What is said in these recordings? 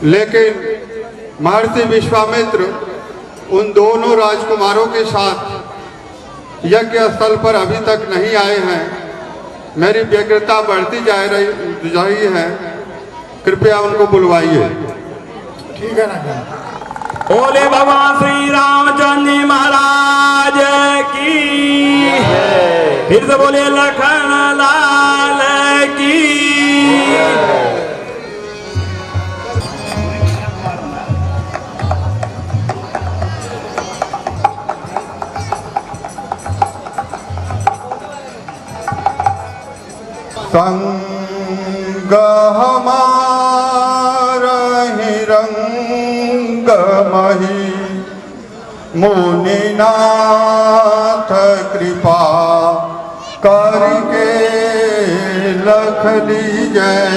लेकिन महर्षि विश्वामित्र उन दोनों राजकुमारों के साथ यज्ञ स्थल पर अभी तक नहीं आए हैं। मेरी व्यग्रता बढ़ती जा रही है, कृपया उनको बुलवाइए। ठीक है ना। बोले भगवान श्री रामचंद्र महाराज की, फिर से बोले लखन लाल की। संग हमारा ही रंग मही मुनिनाथ कृपा करके लख लीजय।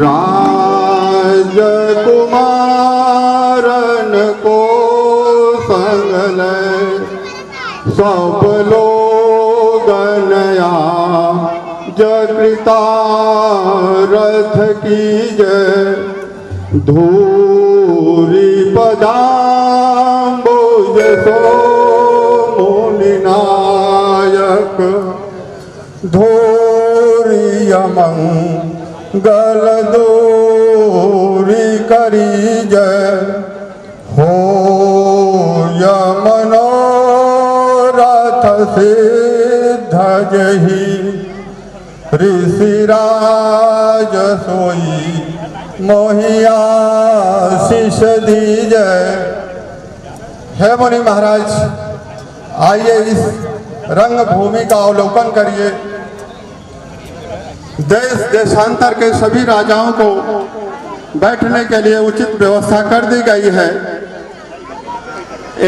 राजकुमारन को संग सब लोग नया जकृता रथ की जय। धूरी पदाम्बुज जसो मुनिनायक धोरियमंगल दूरी करी जय हो मनोरथ सिद्ध जही ऋषिराज सोई मोहिया शिष दीजय। हे मुनि महाराज, आइए इस रंग भूमि का अवलोकन करिए। देश देशांतर के सभी राजाओं को बैठने के लिए उचित व्यवस्था कर दी गई है।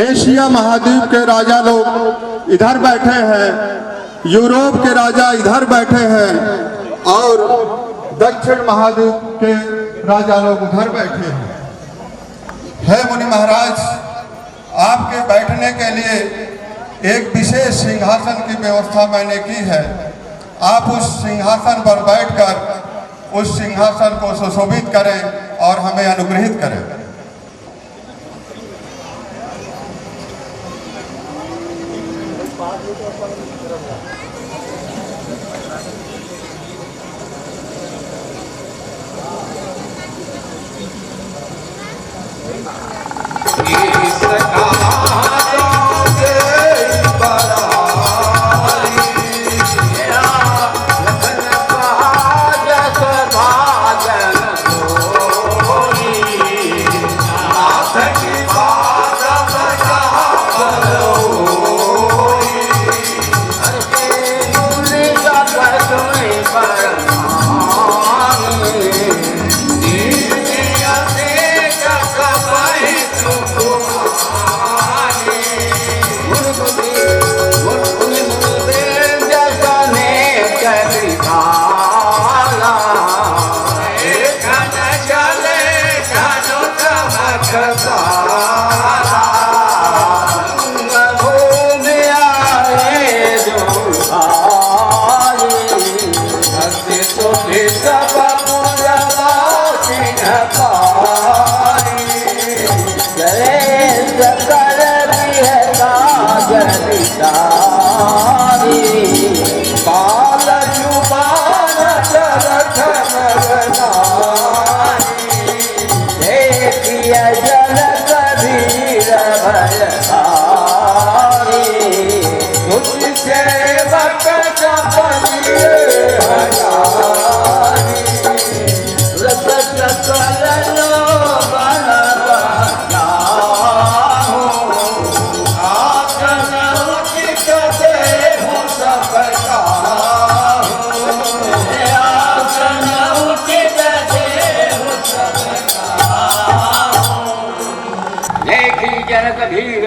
एशिया महाद्वीप के राजा लोग इधर बैठे हैं, यूरोप के राजा इधर बैठे हैं और दक्षिण महाद्वीप के राजा लोग उधर बैठे हैं। हे मुनि महाराज, आपके बैठने के लिए एक विशेष सिंहासन की व्यवस्था मैंने की है। आप उस सिंहासन पर बैठकर उस सिंहासन को सुशोभित करें और हमें अनुग्रहित करें।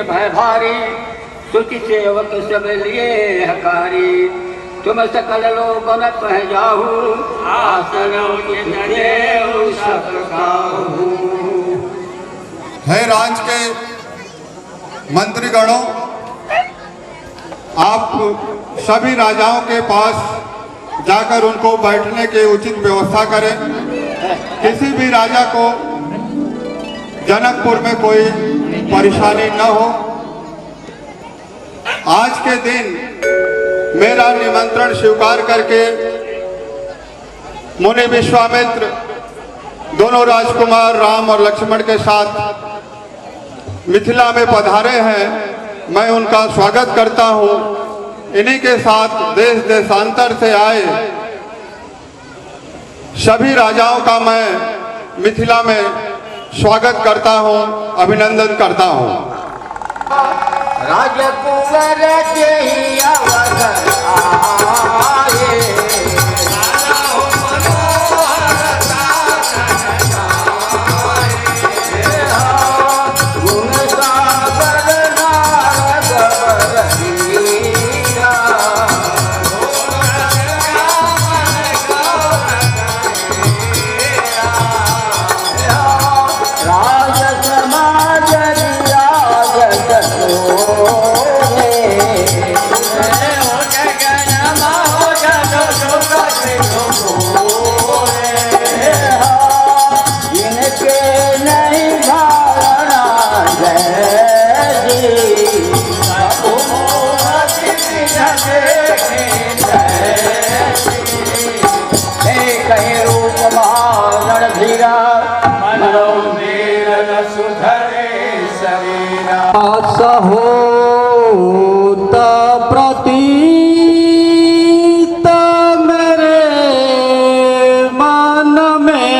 भय भारी सुचि सेवक सब लिए हकारी, तुम सकल लोग न कह जाहू, आसन है राज के मंत्रीगणों, आप सभी राजाओं के पास जाकर उनको बैठने की उचित व्यवस्था करें। किसी भी राजा को जनकपुर में कोई परेशानी न हो। आज के दिन मेरा निमंत्रण स्वीकार करके मुनि विश्वामित्र दोनों राजकुमार राम और लक्ष्मण के साथ मिथिला में पधारे हैं। मैं उनका स्वागत करता हूं। इन्हीं के साथ देश देशांतर से आए सभी राजाओं का मैं मिथिला में स्वागत करता हूं, अभिनंदन करता हूं। राजकुमार के ही अवसर आए, गुण सागर नारद बरहीरा, राज समाज राज असहोत प्रतीत मेरे मन में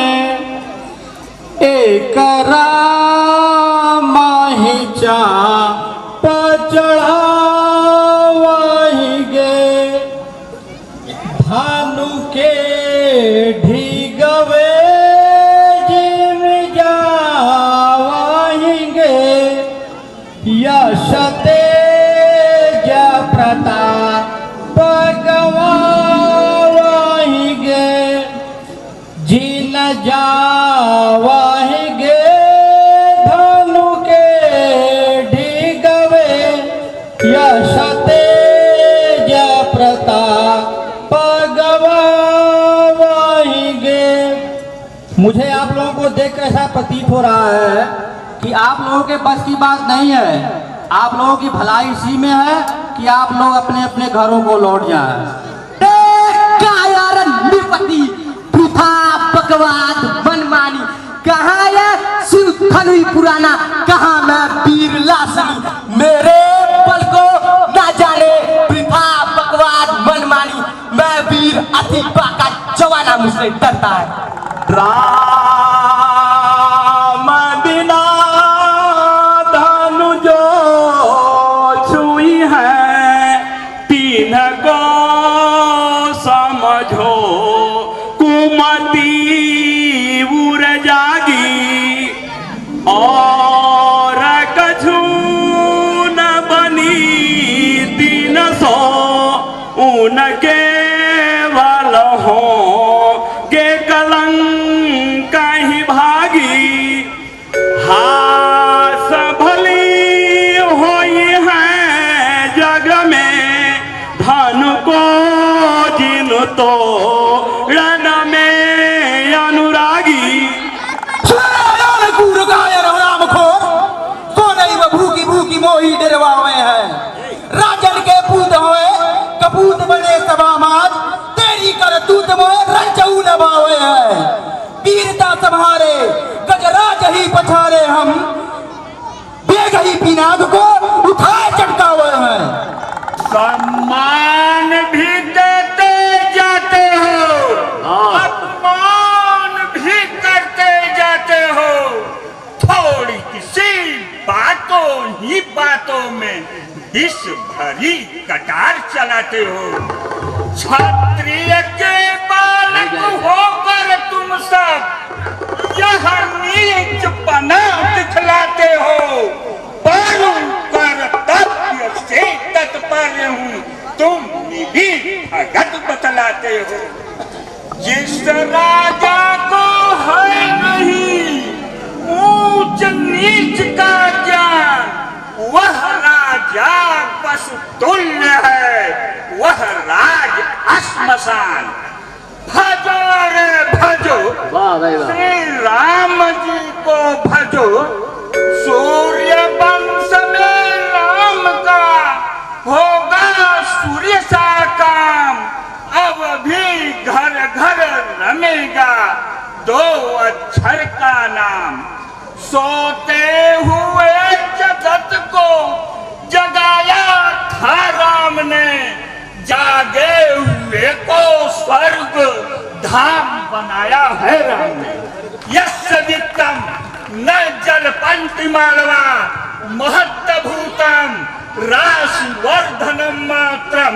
एक राम ही चाप चढ़ावहिगे भानु के ढीगवे जिम जावहिगे यश तेज प्रताप गवावहिगे जिन जावहिगे धनु के ढीगवे यश तेज प्रताप गवावहिगे। मुझे आप लोगों को देख ऐसा प्रतीत हो रहा है कि आप लोगों के बस की बात नहीं है। आप लोगों की भलाई इसी में है कि आप लोग अपने अपने घरों को लौट जाएं। बकवाद मनमानी कहाँ है शिव धनुई पुराना, कहाँ मैं वीर लासनी, मेरे बल को ना जाने वृथा बकवाद मनमानी, मैं वीर अतिपा का जवाना मुझसे डरता है। राम बिना धनु जो छुई है तीन को समझो कुमति उर जागी और कछु न बनी 300 उनके वाल हो के कलंक ही भागी हास भली होई है जग में धन को जिन तो रण में अनुरागी भूखी भूखी मोही डरवावे हैं राजन के पूत होए कपूत बने समाज तेरी कर तूत मोए रंचऊ नभावे हैं वीरता संहारे गजराज ही पछारे हम बेग ही पिनाद को उठाए चटकावे हैं। सम्मान भी देते जाते हो अपमान भी करते जाते हो थोड़ी किसी बातों ही बातों में विष भरी कटार चलाते हो क्षत्रिय के बालक होकर तुम सब यह नीच पना दिखलाते हो परु कर्तव्य से तत्पर हूँ तुम भी भगत बतलाते हो जिस राजा को है नहीं ऊंच नीच का ज्ञान वह राजा पशु तुल्य है वह राज श्मशान भजो रे भजो श्री राम जी को भजो सूर्य वंश में राम का होगा सूर्य सा काम अब भी घर घर रमेगा 2 अक्षर का नाम सोते हुए जगत को जगाया था राम ने जागे हुए को स्वर्ग धाम बनाया है राम ने यस्य वित्तम न जल पंक्ति मालवा महत्त भूतम राशि वर्धनम मात्रम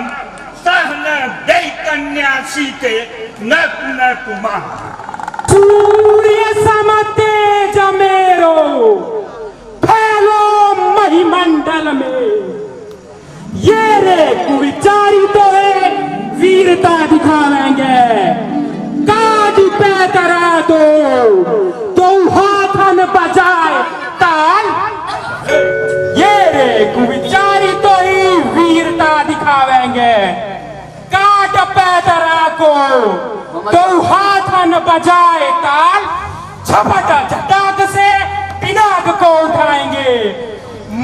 सहन दैकन्या सीते न कुमार सूर्य समतेज मेरो फैलो महिमंडल में ये रे कुविचारी तो है वीरता दिखावेंगे काज पे करा तो हाथन बजाए ताल ये रे कुविचारी तो ही वीरता दिखावेंगे काट पे करा को तो हाथन बजाए ताल झपटा झटाक से पिनाक को उठाएंगे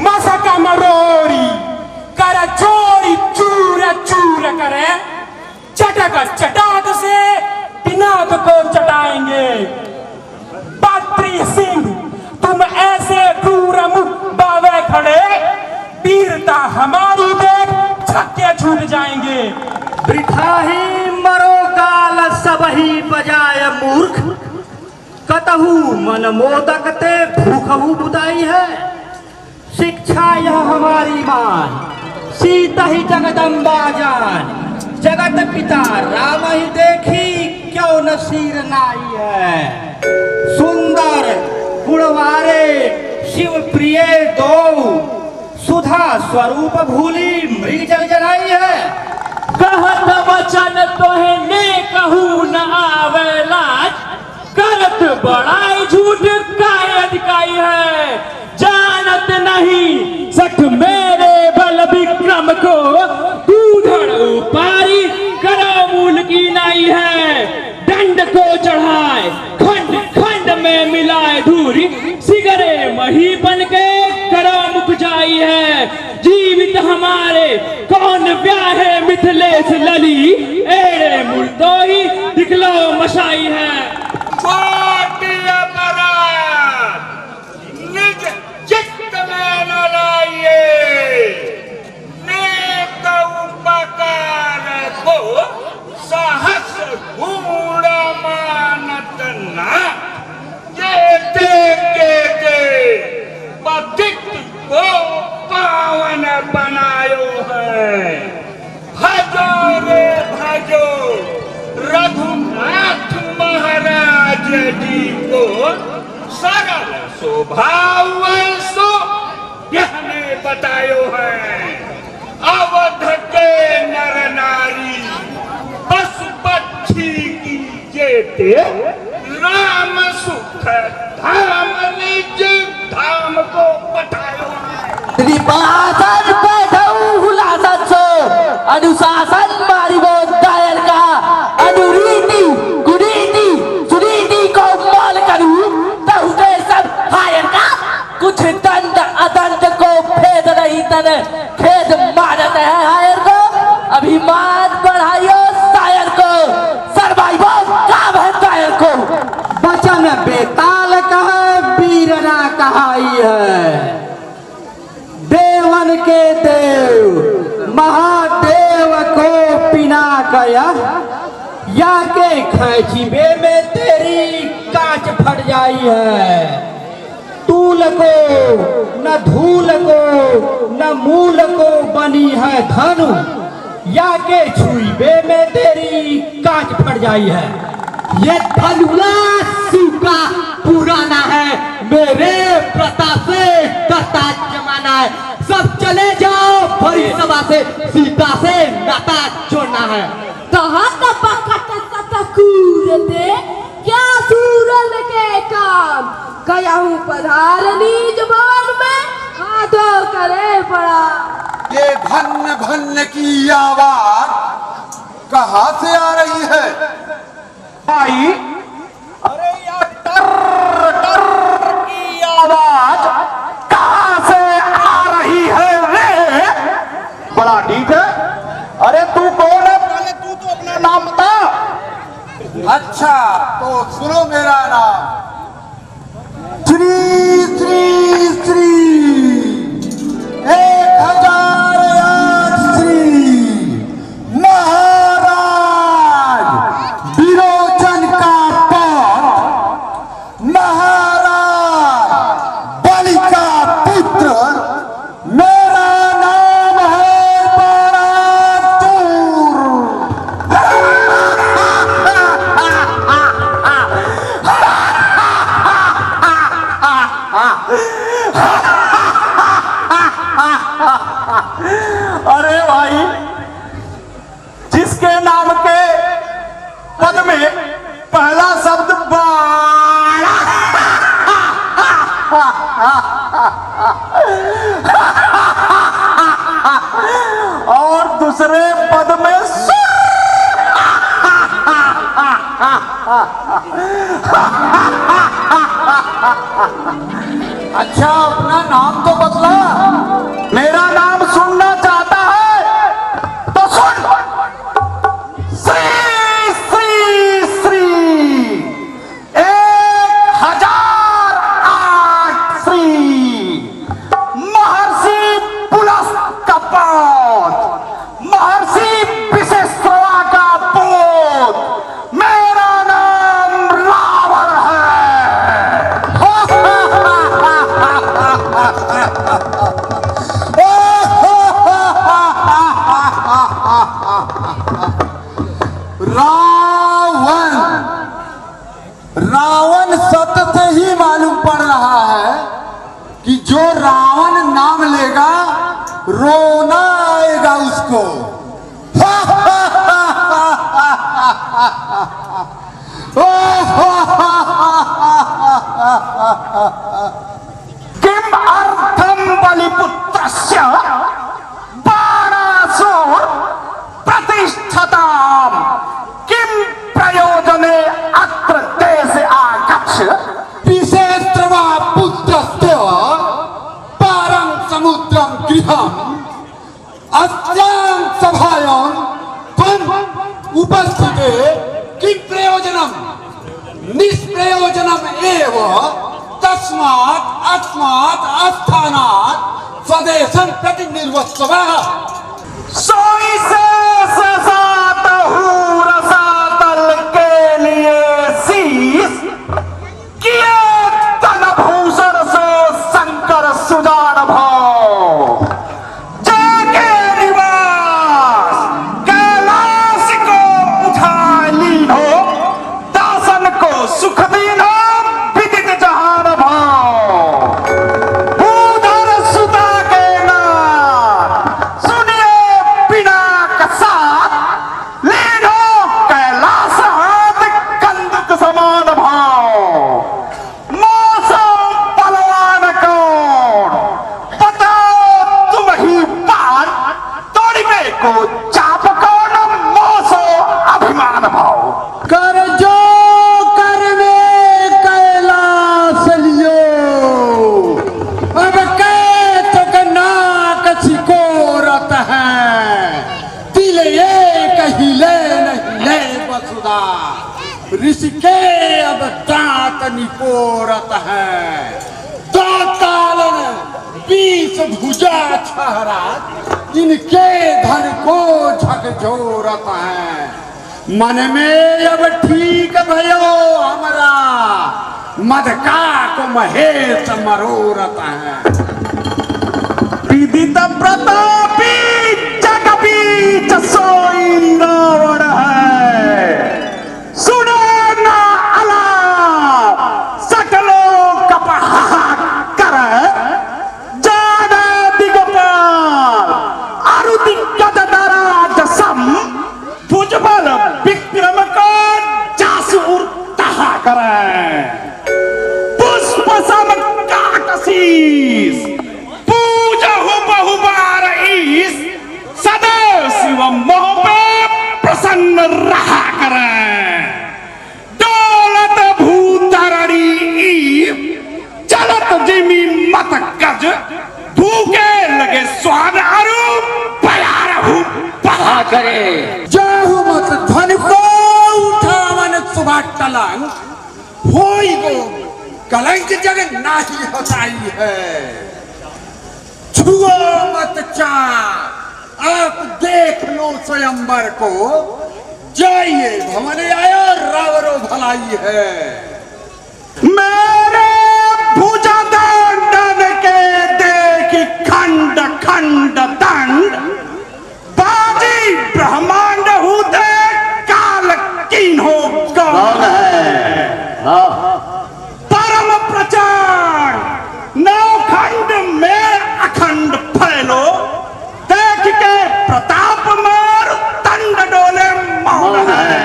मसका मरोरी कर चोरी चूर चूर करे चटक चटाक से पिनाक को चटाएंगे पात्री सिंह तुम ऐसे क्रूर मुख बावे खड़े कतहु मन मोदक ते भूखहु बुदाई है। शिक्षा यह हमारी मान, सीता ही जगदम्बा जान। जगत पिता राम ही देखी, क्यों न सिर नाई है। सुंदर गुणवारे शिव प्रिय दो, सुधा स्वरूप भूली मृग जग जनाई है। कहत वचन तोहे ने कहू न आवे लाज, करत बड़ाई झूठ कायद काई है। जानत नहीं सठ मेरे बल विक्रम को, दूधड़ उपारी करो मूल की नाई है। दंड को चढ़ाए खंड खंड में मिलाए धूरी, सिगरे मही बन के करो मुख जाई है। जीवित हमारे कौन ब्याहे मिथिलेश लली, एड़े मुर्दो ही दिखलो मशाई है। निज चित्त में न लाइए, नेक उपकार को सहस गूढ़ मानत न। केते पतित को पावन बनायो है। भजो रे भजो रघुनाथ महाराज जी को, सरल स्वभाव सो यहने बतायो है। अवध के नर नारी पशु पक्षी की जेते, राम सुख धाम निज धाम को पठायो है। त्रिपासन बैठऊ हुलासन सो, अनुशासन मारिबो दायर का। अनुरीति कुरीति सुरीति को माल करूं, तहु के सब हायर का। कुछ दंड अदंड को भेद नहीं तने, खेद मानत है हायर को। अभिमान बढ़ाइयो शायर को, सर्वाइवो काम है दायर को। वचन बेताल कहे वीर ना कहाई है। देवन के देव महादेव को पिना गया, या के खैचिबे में तेरी कांच फट जाई है। तूल को न धूल को न मूल को बनी है धनु, या के छुईबे में तेरी कांच फट जाई है। ये धनुला सूखा पुराना है, मेरे प्रताप से करता जमाना है। सब चले जाओ भरी सभा से, सीता से नाता जोड़ना है। क्या सूरन के काम, गया हूँ पधारनी जबान में, हाथों करे पड़ा। ये भन्न भन्न की आवाज कहाँ से आ रही है भाई? अरे यार टर टर की आवाज कहाँ से आ रही है रे? बड़ा ठीक है। अरे तू कौन है? पहले तू तो अपना नाम बता। अच्छा तो सुनो मेरा नाम, श्री श्री श्री 1008 श्री महाराज विरोचन का पौत्र, महाराज बलि का पुत्र, मेरा नाम है बरातुर। अरे भाई, जिसके नाम के पद में पहला शब्द बाड़ा और दूसरे पद में अच्छा अपना नाम तो बदला। मेरा नाम सुनना चाहता है तो सुन, श्री श्री श्री 1008 श्री महर्षि पुलस्त्य, महर्षि विश्वेश्वरा का पोत, मेरा नाम रावण है। कि जो रावण नाम लेगा रोना आएगा उसको। किम अर्थम बलिपुत्रस्य बाणासो प्रतिष्ठताम किम प्रयोजने अत्र देश आगच्छ। विशेषवा पुत्रस्य पारं समुद्रं गृहम् अस्यां सभायां त्वम् उपस्थिते किं प्रयोजनम्? निष्प्रयोजनम् एव। तस्मात् अस्मात् स्थानात् स्वदेशं प्रति निर्वस्व। सोई से रसातल के लिए शीश किए तन भूषण से शंकर सुजान भाव जाके निवास कैलाश को उठाए लीनो दासन को सुख दीनो विदित जहान भाव भूधर सुता के नाम सुनिए बिना कसात लीनो कैलाश हाथ कंदुक समान भाव मौसम बलवान कौन बताओ तुम ही पान तोड़िबे को चाप कौन मौसो अभिमान भाव कर जो करवे कैलाश लियो अब कै तो नाक सिकोरत है दिल एक ही ले नहीं ले वसुधा ऋषि के अब दांत निकोरत है दातालन 20 भुजा छहरा इनके धन को झकझोरत है। मन में अब ठीक भयो हमरा मधका को महेश मरोरत है। विदित प्रतापी जग बीच सोई रावण है सुनो ना अलाप सकलों कपहा कर जाना दिगपाल अरुति गदराज सम भुजबल विक्रम का जासूर तहा करे पुष्प सम काकशीस पूजहु बहुबार ईस सदैव शिव मोह पे प्रसन्न रहा करे दौलत भूतरणी ईव चलत जिमी मत गज भूखे लगे स्वाद अरु प्यारहु बहा करे जाहु मत धन को उठावन सुबह टलंग होई गो कलंक जग नाही होताई है। छुओ मत चाप आप देख लो स्वयंवर को जाइए भवन आयो रावरो भलाई है। मेरे भुजा दंडन के देखी खंड खंड दंड बाजी ब्रह्मांड हुदे काल कीन हो कौन है परम प्रचार नौखंड में अखंड फैलो देख के प्रताप मार तंड डोले मौन है।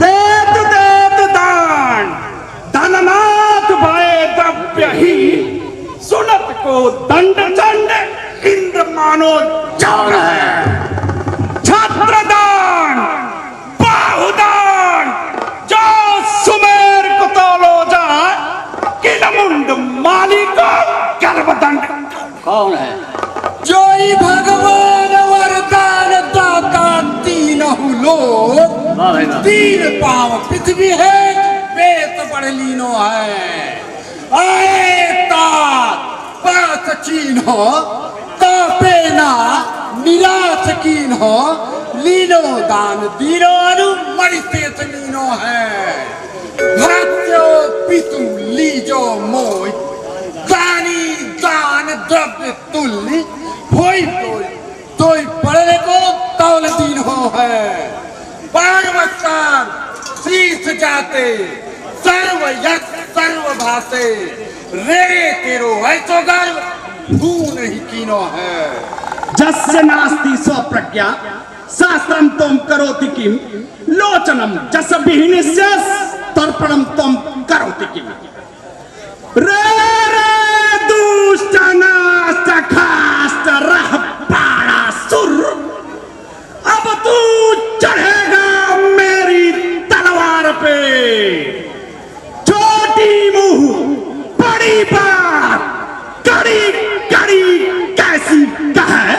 देत देत दान धननाथ भय द्रव्य ही सुनत को दंड चंड इंद्र मानो जान है। छत्र दान बाहुदान जो सुमेर को तोलो जाए किन मुंड मालिक गर्भदंड कौन है? जोई भगवान वरदान दाता तीनहु लोक तीन पांव पृथ्वी है पेट बढ़ लीनो है। आए तात पास चीन्हो तापे ना निराश कीन्हो लीनो दान दीनो अनु मणितेत लीनो है। भ्रात्यो पितु लीजो मोय दानी दान द्रव्य तुल्य होई तोय पढ़ने को तौल दीन हो है। पागवस्तान शीर्ष जाते सर्व यश सर्व भाषे रे तेरो ऐसो गर्व तू नहीं कीनो है। जस्य नास्ति स्वप्रज्ञा शास्त्रम तुम करोति किम लोचनम जस विहीनस्य तर्पणम तुम करोति किम रे रे दुष्ट नास्त खास्त रह पाड़ा सुर अब तू चढ़ेगा मेरी तलवार पे। छोटी मुंह बड़ी बात कड़ी कड़ी कैसी कहे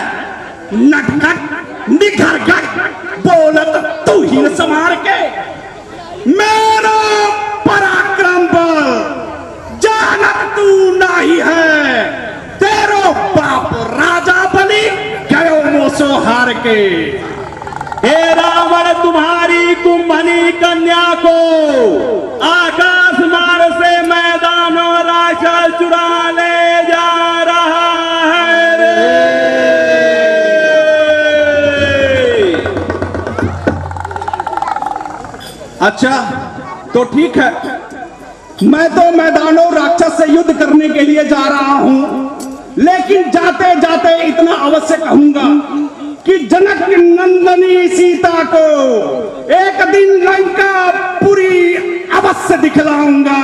नटखट निखरगट बोलत तू ही न संभार के। मेरा पराक्रम बल जानत तू नहीं है तेरो बाप राजा बलि गयो मोसो हार के। हे रावण तुम्हारी कुंभनी कन्या को आकाश मार्ग से मैदानों राक्षस चुरा ले जा रहा है रे। अच्छा तो ठीक है, मैं तो मैदानों राक्षस से युद्ध करने के लिए जा रहा हूं, लेकिन जाते जाते इतना अवश्य कहूंगा कि जनक नंदनी सीता को एक दिन लंकापुरी अवश्य दिखलाऊंगा।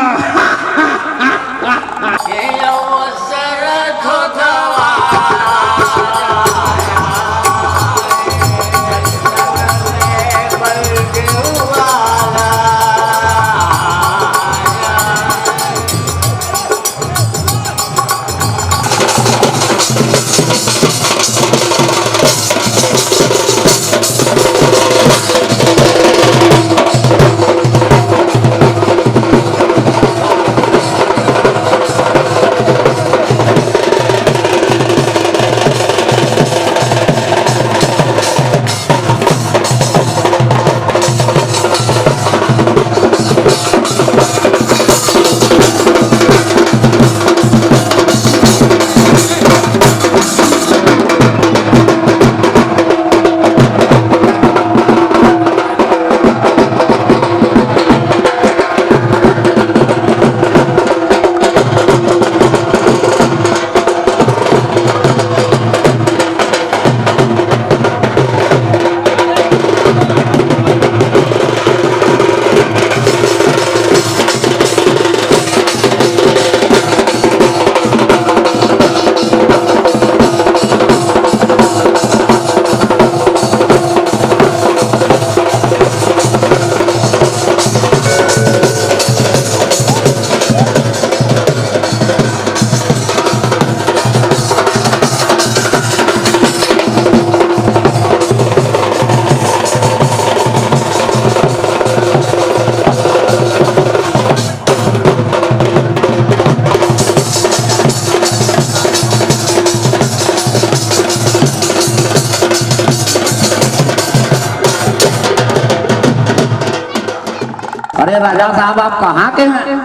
अरे राजा साहब आप कहाँ के हैं?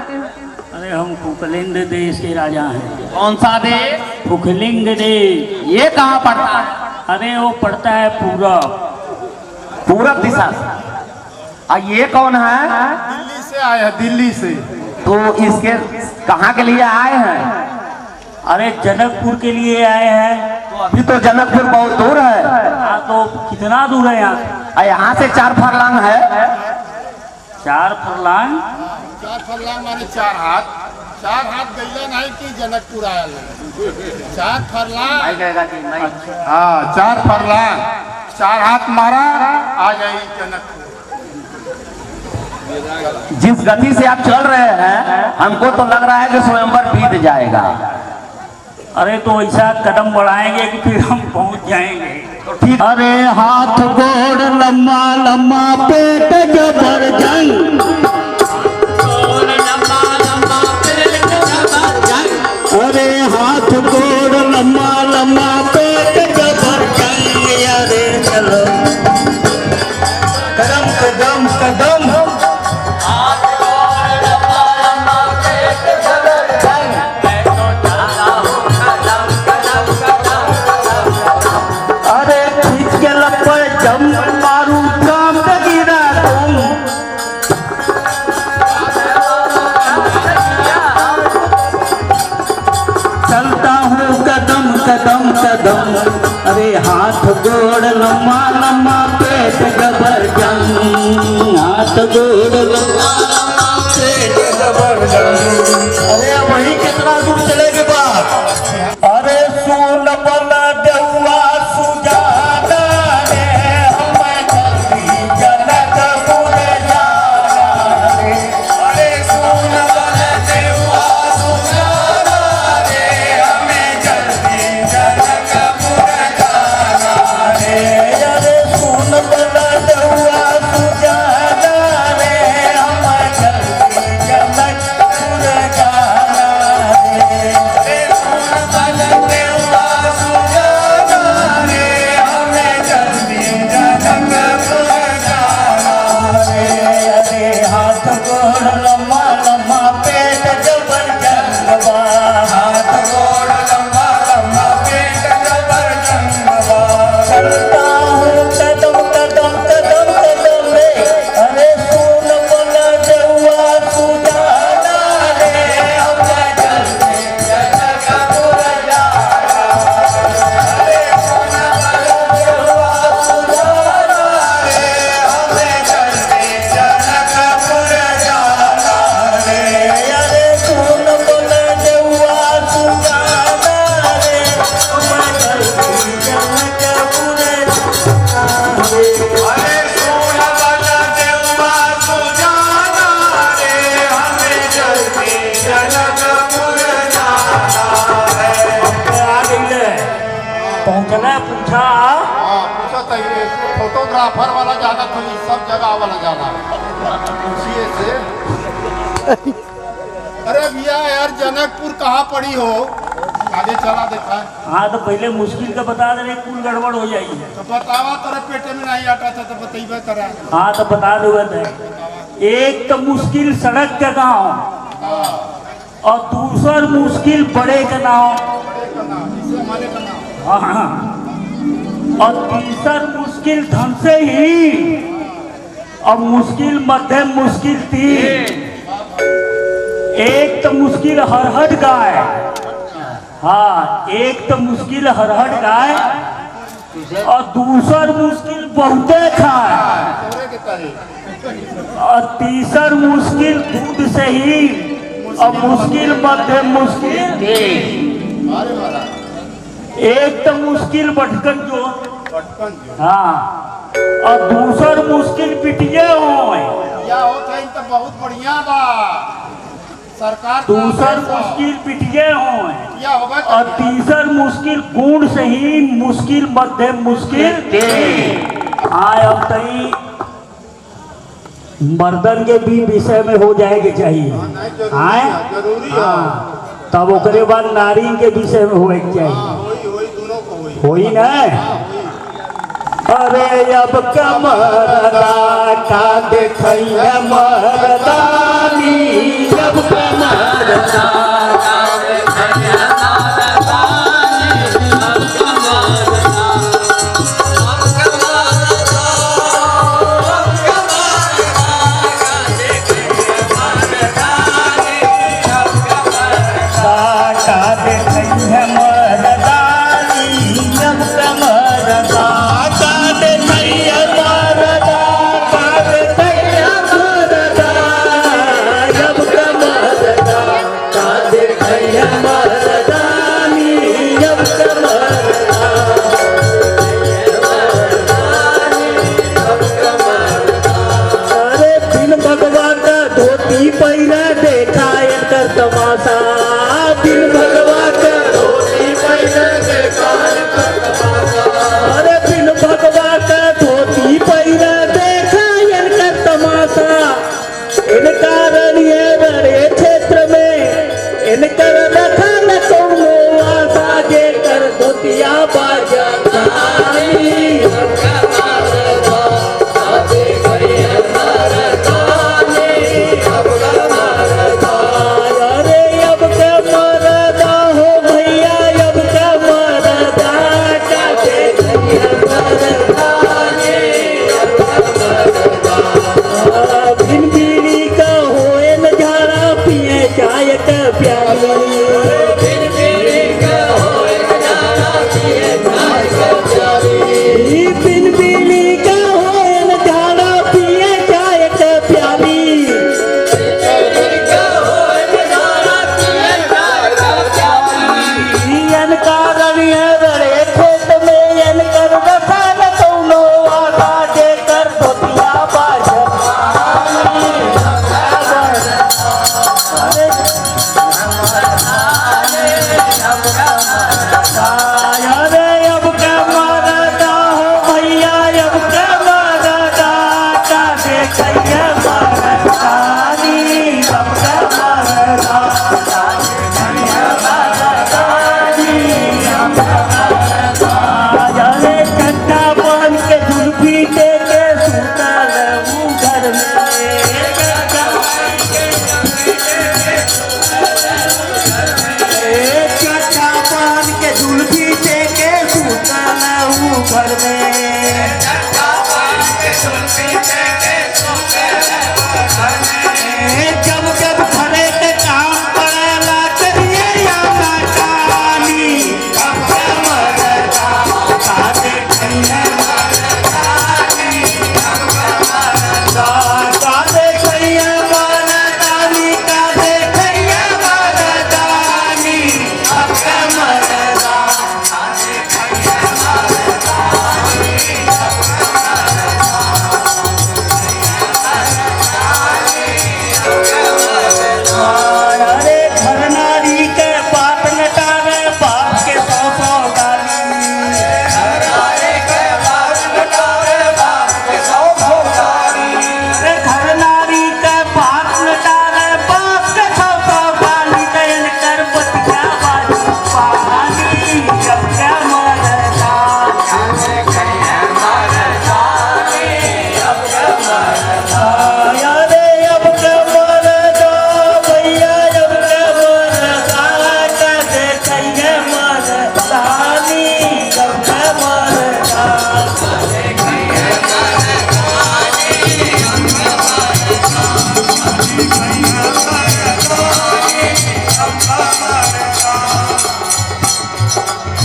अरे हम फुकलिंग देश के राजा हैं। कौन सा देश? फुकलिंग देश। ये कहाँ पड़ता है? अरे वो पड़ता है पूरब। पूरब दिशा से। ये कौन है? दिल्ली से आए हैं, दिल्ली से। तो इसके कहाँ के लिए आए हैं? अरे जनकपुर के लिए आए हैं। तो अभी तो जनकपुर बहुत दूर है। हाँ तो कितना दूर है यहाँ से? यहाँ से 4 फरलांग है। 4 फरलांग? 4 फरलांग माने 4 हाथ। 4 हाथ गईला नहीं कि जनकपुर आया। 4 फरलांग। हाँ 4 फरलांग 4 हाथ मारा आ जाए जनकपुर। जिस गति से आप चल रहे हैं हमको तो लग रहा है कि स्वयंवर बीत जाएगा। अरे तो ऐसा कदम बढ़ाएंगे कि फिर हम पहुंच जाएंगे। तो ठीक। अरे हाथ गोड़ लम्बा लम्बा पेट जबरदस्त। अरे हाथ गोड़ लम्बा लम्बा पेट जबरदस्त। अरे चलो कदम कदम कदम। चलता हूँ कदम कदम कदम, अरे हाथ गोड़ लम्बा लम्बा पेट जबरदम, हाथ गोड़ लम्बा लम्बा पेट जबरदम। अरे वही कितना दूर चलेगे बात? अरे सोन बना देवा सुजाना रे, हमें जल्दी जनकपुर जाना रे। अरे सोन बना देवा सुजाना रे, हमें जल्दी जनकपुर जाना रे। अरे सोन बना देवा सुजाना रे, हमें जल्दी जनकपुर जाना रे। अरे सोन बना देवा सुजाना रे, हमें जल्दी जनकपुर जाना रे। अरे हाथ गोड़ लम्बा लम्बा पेट जबरदस्तवा, हाथ गोड़ लम्बा लम्बा पेट जबरदस्तवा। चलता हूँ कदम कदम कदम कदम रे, अरे सोन बना देवा सुजाना रे, हमें जल्दी जनकपुर जाना। अरे सोन बना देवा सुजाना रे, हमें जल्दी जनकपुर जाना रे। अरे सोन बना देवा सुजाना रे, हमें जल्दी जनकपुर जाना रे। अरे सोन बना देवा सुजाना रे, हमें जल्दी जनकपुर जाना है। आ गई पहुंचना पूछा हाँ पूछा था ये फोटोग्राफर वाला जाना तो ये सब जगह वाला जाना पूछिए से। अरे भैया यार जनकपुर कहाँ पड़ी हो? आगे चला देखा है। हाँ तो पहले मुश्किल का बता दे, कुल गड़बड़ हो जाएगी। तो बतावा तेरे पेटे में नहीं आता था तो बताइए करा। हाँ तो बता दो एक तो मुश्किल सड़क का गाँव और दूसर मुश्किल बड़े का नाम, इसे हमारे का नाम हाँ, और तीसर मुश्किल धन से ही, और मुश्किल मध्यम मुश्किल तीन। एक तो मुश्किल हरहट गाय, हाँ एक तो मुश्किल हरहट गाय और दूसर मुश्किल बहुते खाए तोरे के तारीख और तीसर मुश्किल दूध से ही और मुश्किल मध्यम मुश्किल अरे वाला एक तो मुश्किल बटकन जो बचपन जो हाँ और दूसर मुश्किल पिटिए हो या होते हैं तो बहुत बढ़िया बा सरकार का दूसर पैसा। मुश्किल पिटिए हो या होगा और तीसर मुश्किल गुण से ही मुश्किल मध्यम मुश्किल हाँ अब तई मर्दन के भी विषय में हो जाएगी चाहिए नहीं जरूरी हाँ है, जरूरी है। हाँ तब ओकरे बाद नारी के विषय में होए के चाहिए हाँ वही वही दोनों को वही होई ना अरे अब कमरदा का देखैया मरदानी अब कमरदा का देखैया मरदानी अब कमरदा अब कमरदा अब कमरदा का देखैया मरदानी अब कमरदा का देखैया मरदानी अब कमरदा पैरा देखा तमाशा दिन भगवा का धोती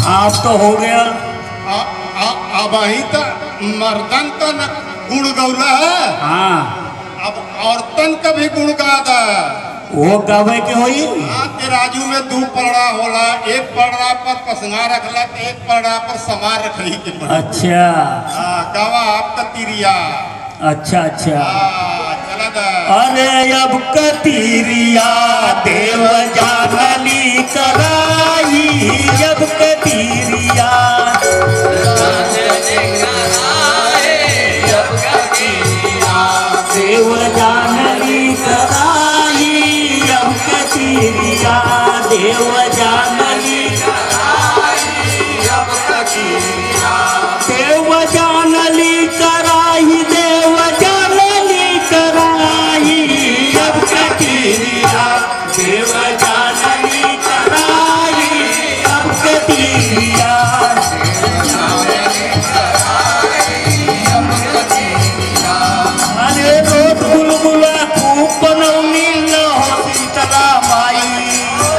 आप तो हो गया। अब ही तो मर्दन तो न गुण गौरा है, हाँ अब औरतन का भी गुण गादा। वो गावे के होई। हाँ के राजू में 2 पलड़ा होला, एक पलड़ा पर पसंगा रखला तो एक पलड़ा पर समार रखी के पड़ी। अच्छा गावा आपका तिरिया। अच्छा अच्छा। चला दा। अरे अब कतीरिया देव जानली कराई, जब कतीरिया देव जानली कराई, अब कतीरिया देव जानली देव जानली कराई, देव जानली कराई, अब कतीरिया देव जानली कराई, अब कतीरिया। अरे रोट बुलबुला खूब बनौनी न हो शीतला माई,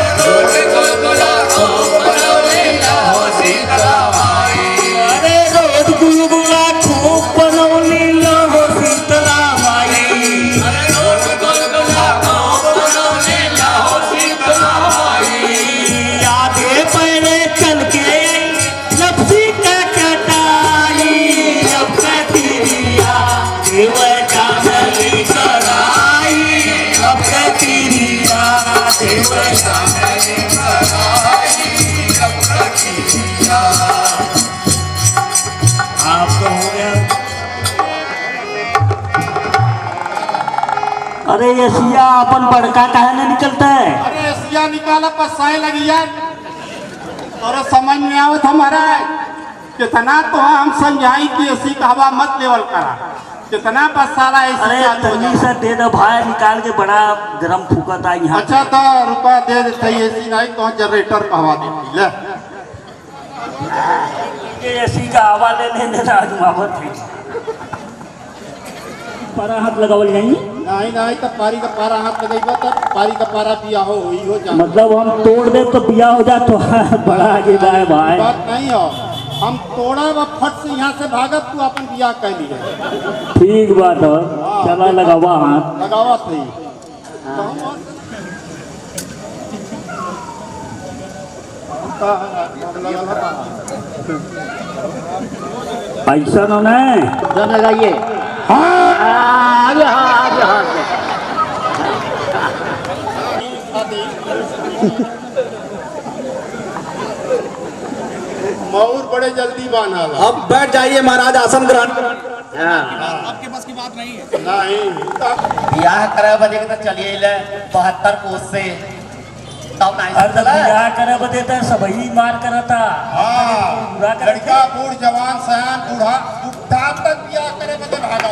अरे रोट बुलबुला खूब बनौनी न हो शीतला माई, आधे पैरे चल के लपसी का कटाई, अब कतीरिया देव जानली कराई, अब कतीरिया देव जानली कराई, अब कतीरिया। आप तो हो गया। अरे यसिया अपन बड़का काहे न निकलता है? अरे एसिया निकाला पसाए लगी यार, और समझ में आवत हमारा कितना तो हम समझाई कि ऐसी का हवा मत लेवल करा, कितना पसारा अरे तनी सा दे दो भाई, निकाल के बड़ा गरम फूकता है यहाँ। अच्छा तो रुपया दे देते ऐसी नहीं तो जनरेटर का हवा देती ले। ये ऐसी का हवा ले लेने राजमावत है। पारा हाथ लगावल नहीं नहीं तो पारी का पारा हाथ लगेगा तो पारी का पारा दिया हो जा। मतलब हम तोड़ दे तो बिया हो जा तो बड़ा आगे जाए भाई। बात नहीं हो, हम तोड़ा व फट से यहाँ से भागत तू अपन बिया कह लिए। ठीक बात है, चला लगावा हाथ लगावा थी। ऐसा न जन लगाइए। मऊर बड़े जल्दी बाना अब बैठ जाइए महाराज, आसन ग्रहण। आपके पास की बात नहीं है। नहीं ब्याह करे बजे के तो चलिए ले 72 कोस से तब नहीं चला। बिया करे बदे तो सबही मार करता। लड़का बूढ़ जवान सयान बूढ़ा बुढ़ा तक बिया करे बदे भागा।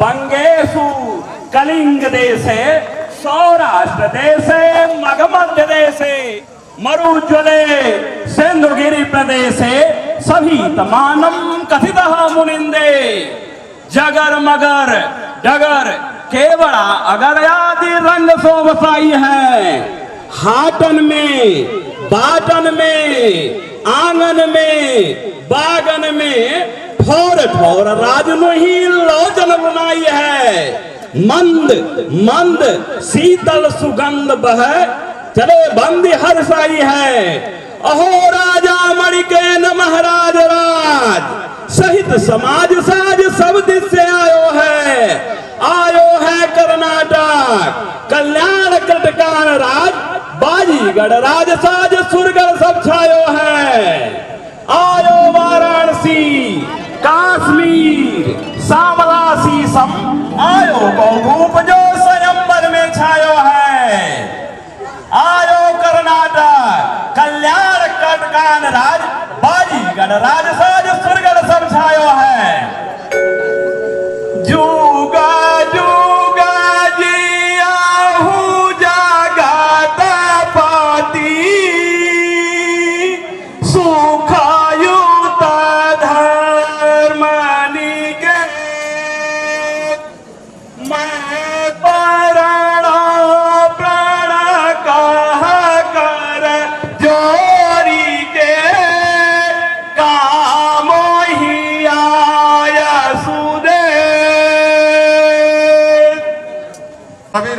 बंगेशु कलिंग देशे सौराष्ट्र देशे मगमध्य देशे मरुज्वले सिंधुगिरि प्रदेशे सभी तमानम कथितः मुनिंदे जगर मगर डगर केवड़ा अगर आदि रंग शोभसाई है। हाटन में बाटन में आंगन में बागन में ठोर ठोर राजनुही लोचन बुनाई है। मंद मंद शीतल सुगंध बह चले बंदी हर्षाई है। अहो राजा मणिकेन महाराज राज सहित समाज साज सब दिश से आयो है कर्नाटक कल्याण कटकान राज बाजीगढ़ राज साज सुरगढ़ सब छायो है। आयो वाराणसी काश्मीर सावला शीशम आयो गौभूप जो स्वयंवर में छायो है। आयो कर्नाटक कल्याण कटकान राज बाजीगढ़ राज साज सुरगढ़ सब छायो है।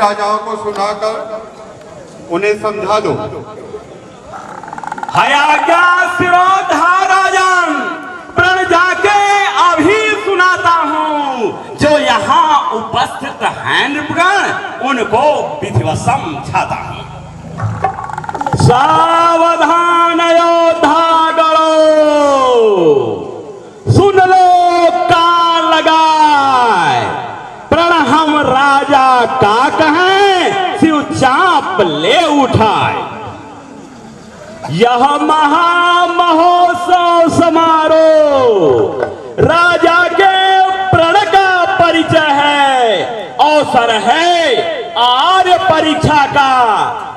राजाओं को सुनाकर उन्हें समझा दो। हयाज्ञा सिरोधा राजन, प्रण जाके अभी सुनाता हूँ। जो यहाँ उपस्थित हैं नृपगण, उनको विधिवत समझाता हूँ। सावधान योद्धा गणो, सुन लो कान लगाए। प्रण हम राजा का कहें, शिव चाप ले उठाए। यह महामहोत्सव समारोह राजा के प्रण का परिचय है। अवसर है आर्य परीक्षा का,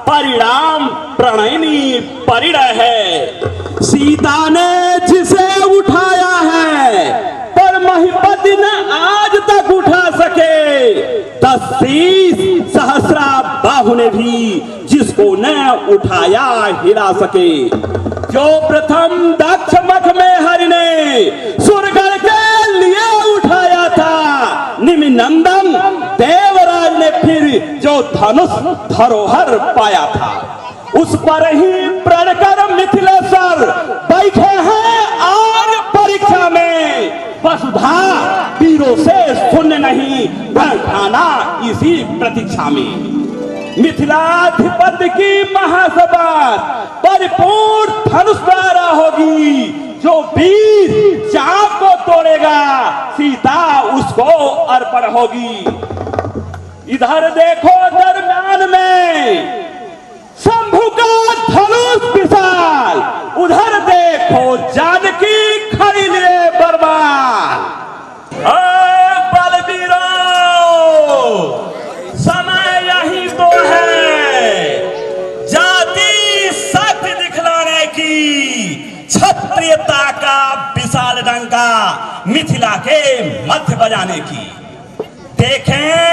परिणाम प्रणयनी परिणय है। सीता ने जिसे उठाया है, पर महिपति न आज तक उठा सके। 10 सहस्रा बाहु ने भी जिसको न उठाया हिला सके। जो प्रथम दक्ष मठ में हरि ने सुरगढ़ के लिए उठाया था, निमिनंदन देवराज ने फिर जो धनुष धरोहर पाया था, उस पर ही प्रण कर मिथिलेश्वर बैठे हैं आर्य परीक्षा में। वसुधा वीरों से सुन नहीं, बैठाना इसी प्रतीक्षा में। मिथिलाधिपति की महासभा परिपूर्ण धनुष द्वारा होगी। जो वीर चाप को तोड़ेगा, सीता उसको अर्पण होगी। इधर देखो दरम्यान में शंभु का धनुष विशाल, उधर देखो जानकी खड़ी लिए बरबाद। बलबीरो, समय यही तो है जाति शक्ति दिखलाने की, क्षत्रियता का विशाल डंका मिथिला के मध्य बजाने की। देखें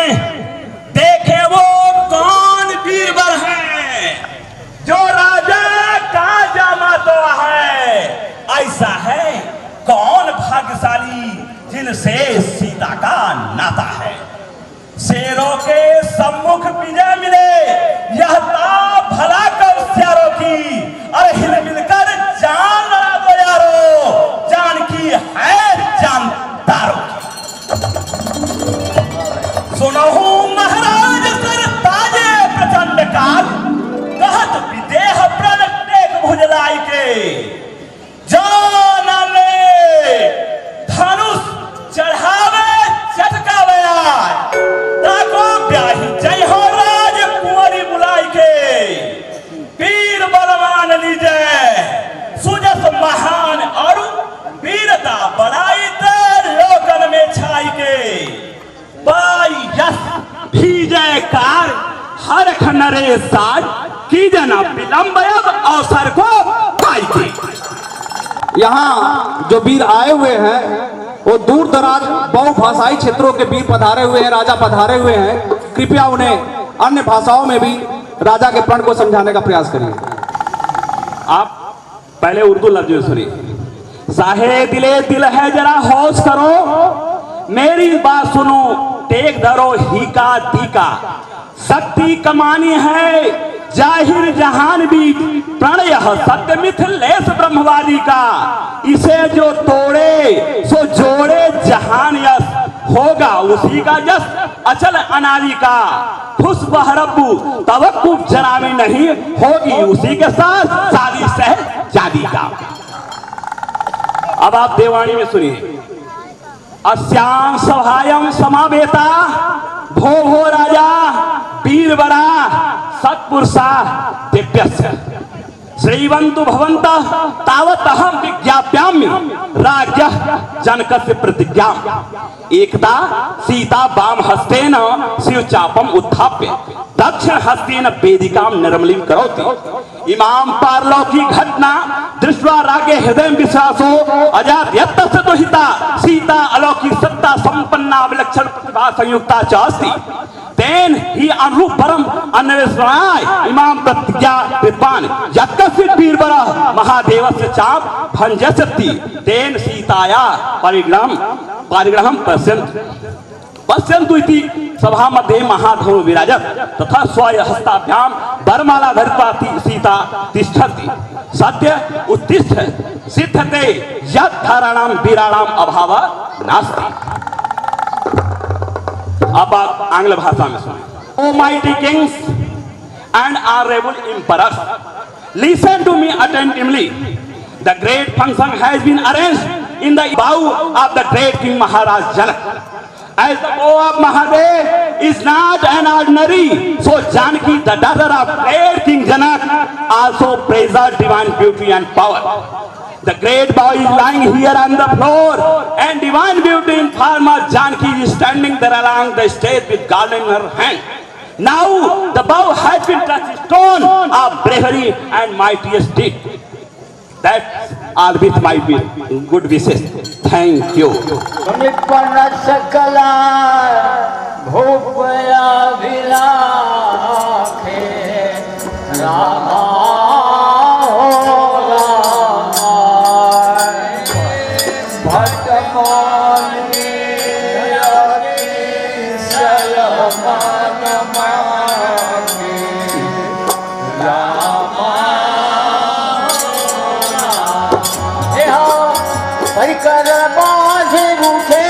देखें वो कौन बीरबल है, जो राजा का जामा तो है। ऐसा है कौन भाग्यशाली, जिनसे सीता का नाता है। शेरों के सम्मुख विजय मिले, यह भला कर स्यारों की। अरे हिल मिलकर जान लड़ा दो यारो, जान की है जानदारों की। सुनहु महाराज सर ताजे प्रचंड काल, कहत विदेह प्रण टेक भुजलाई के। जान ले धनुष चढ़ावे चटकावे आय, ताको ब्याही जय हो राज कुंवरी बुलाई के। वीर बलवान लीजे सुजस महान और वीरता बढ़ाई ते लोकन में छाई के। पाई यस भी जयकार हर खनरे साज, की जना विलंब अवसर को पाई के। यहाँ जो वीर आए हुए हैं वो दूर दराज बहुभाषाई क्षेत्रों के वीर पधारे हुए हैं, राजा पधारे हुए हैं। कृपया उन्हें अन्य भाषाओं में भी राजा के प्रण को समझाने का प्रयास करिए। आप पहले उर्दू लफ्ज में सुनिए। साहे दिले दिल है जरा होश करो, मेरी बात सुनो टेक धरो ही का टीका। शक्ति कमानी है जाहिर जहान भी, प्रणय सत्य मिथिलेश ब्रह्मवादी का। इसे जो तोड़े सो जोड़े जहान यश, होगा उसी का जस अचल अनादि का। खुश बहरब्बू तवक्कुफ जनावी नहीं, होगी उसी के साथ शादी सहजादी का। अब आप देवानी में सुनिए। अस्यां सभायं समावेता, भो भो राजा वीर बड़ा सत्पुरुषा दिव्यस्य। श्रीवंतु भवन्तः तावत् अहं विज्ञाप्यामि राज्ञः जनकस्य प्रतिज्ञाम्। एकदा सीता वाम हस्तेन शिव चापम उत्थाप्य दक्षिण हस्तेन वेदिकां निर्मलीं करोति। इमां पारलौकिक घटना दृष्ट्वा रागे हृदय विश्वासो अजात यत्तस्य दुहिता सीता अलौकिक सत्ता संपन्ना विलक्षण प्रतिभा संयुक्ता च अस्ति। तेन ही अनुरूप परम अन्वेषणाय इमाम प्रतिज्ञा कृतवान् यत्कस्य वीरवरः महादेवस्य चाप भंजस्यति। तेन सीताया परिग्रहं पश्यन्ति। पश्यन्तु इति सभा मध्ये महाधनो विराजत तथा स्वहस्ताभ्यां वरमाला धरित्वा सीता तिष्ठति। सद्य उत्तिष्ठ सिद्धते यत् धाराणां वीराणां अभाव नास्ति। अब आप आंग्ल भाषा में सुनें। O mighty kings and honorable emperors, listen to me attentively. The great function has been arranged in the bow of the great King Maharaj Janak. As the bow of Mahadev is not an ordinary, so Janaki, the daughter of great King Janak, also praises divine beauty and power. The great bow is lying here on the floor, and divine beauty in form of Janaki is standing there along the stage with garland in her hand. Now the bow has been touched stone of bravery and mightiest deed. That's all with my good wishes. Thank you. Nippon सकला भूपया विलाखे रामा हो रामा भटमानी सलमान मांगे रामा परिकर बाँध रूठे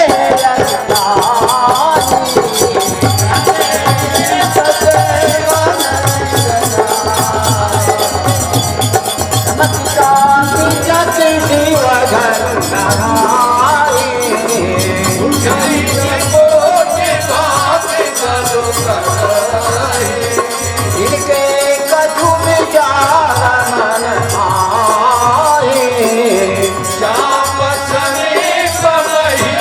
इनके कछु में जाला मन आए श्याम समीप मही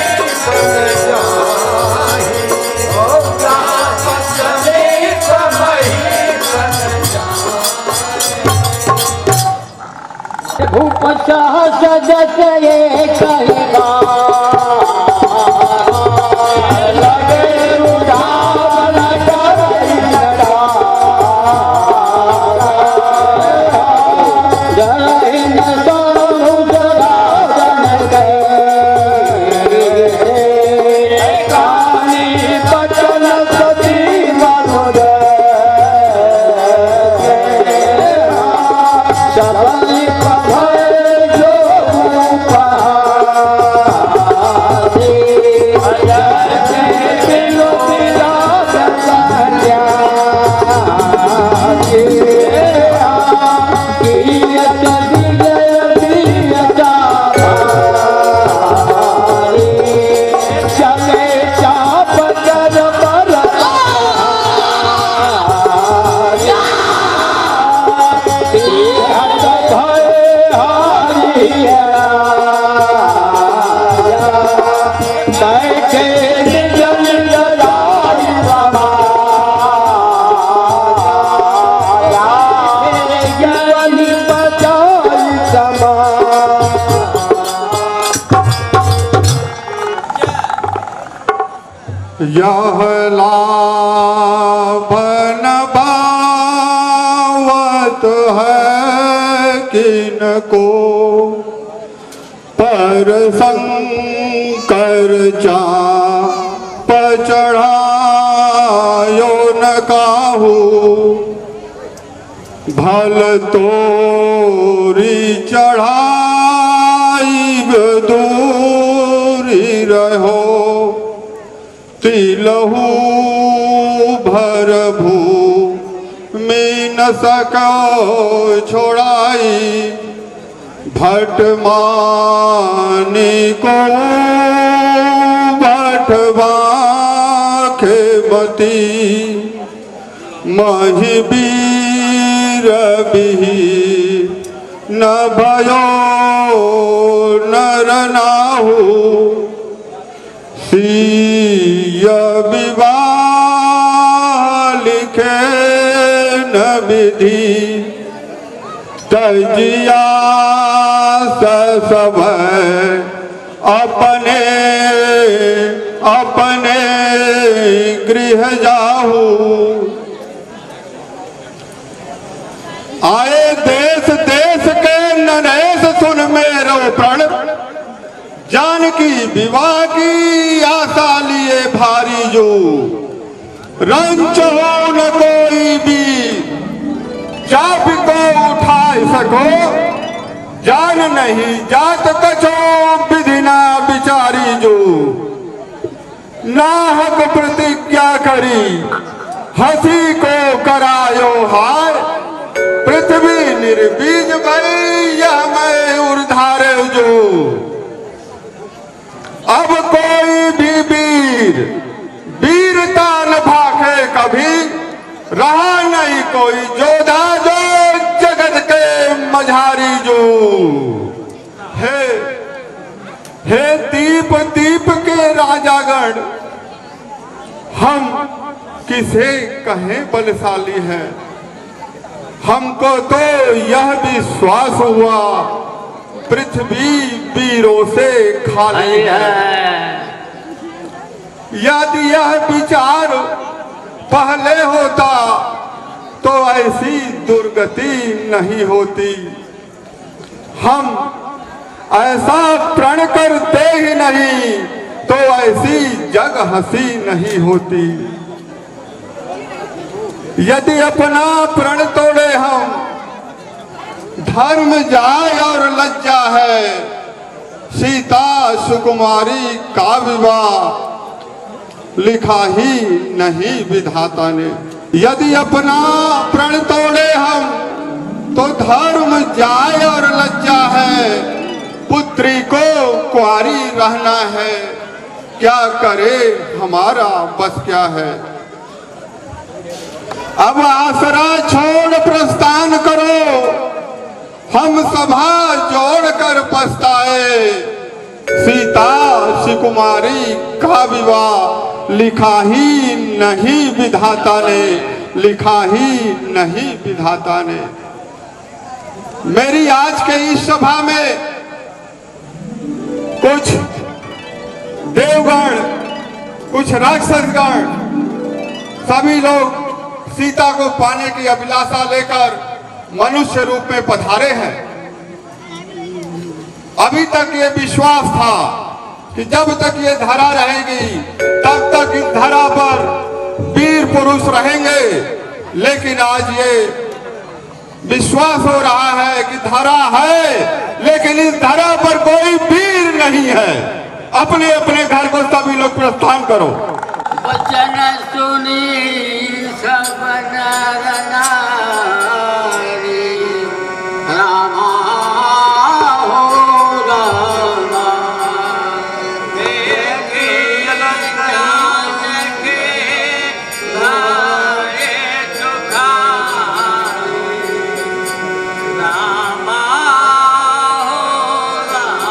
जाए ओ श्याम समीप मही जाए भूप सदस ये कहिबा यह लाभ न भावत है किनको पर शंकर चाप चढ़ायो न काहू भल तोरी चढ़ाई दूरी रहो तिलहू भर भू में न सको छोड़ाई भटमानी को भटवा खेमती महिबीर बिही न भयो नर नाहू सिय विवाह लिखे न विधि तजिया सब अपने अपने गृह जाहू आए देश देश के नरेश सुन मेरो प्रण जानकी विवाह की आशा लिए भारी जो, रंच हो न कोई भी चाप को उठाए सको, जान नहीं जात कछो विधि ना बिचारी जो, नाहक प्रतिज्ञा करी हंसी को करायो हार, पृथ्वी निर्बीज भई यह मैं उर्धारे जो, अब कोई भी वीरता न भाखे कभी, रहा नहीं कोई जोधा जो जगत के मझारी जो, हे दीप दीप के राजागण, हम किसे कहें बलशाली है, हमको तो यह विश्वास हुआ पृथ्वी वीरों से खाली है। यदि यह विचार पहले होता तो ऐसी दुर्गति नहीं होती, हम ऐसा प्रण करते ही नहीं तो ऐसी जग हंसी नहीं होती। यदि अपना प्रण तोड़े हम, धर्म जाए और लज्जा है, सीता सुकुमारी का विवाह लिखा ही नहीं विधाता ने। यदि अपना प्रण तोड़े हम तो धर्म जाए और लज्जा है, पुत्री को कुंवारी रहना है, क्या करे हमारा बस क्या है। अब आसरा छोड़ प्रस्थान करो, हम सभा जोड़कर पछताए, सीता सुकुमारी का विवाह लिखा ही नहीं विधाता ने, लिखा ही नहीं विधाता ने। मेरी आज के इस सभा में कुछ देवगण, कुछ राक्षसगण, सभी लोग सीता को पाने की अभिलाषा लेकर मनुष्य रूप में पधारे हैं। अभी तक ये विश्वास था कि जब तक ये धरा रहेगी तब तक इस धरा पर वीर पुरुष रहेंगे, लेकिन आज ये विश्वास हो रहा है कि धरा है लेकिन इस धरा पर कोई वीर नहीं है। अपने अपने घर को सभी लोग प्रस्थान करो। वचन सुनी सब नर नारी, रामा हो रामा, देखी जानकी लाए सुखाई, रामा हो रामा।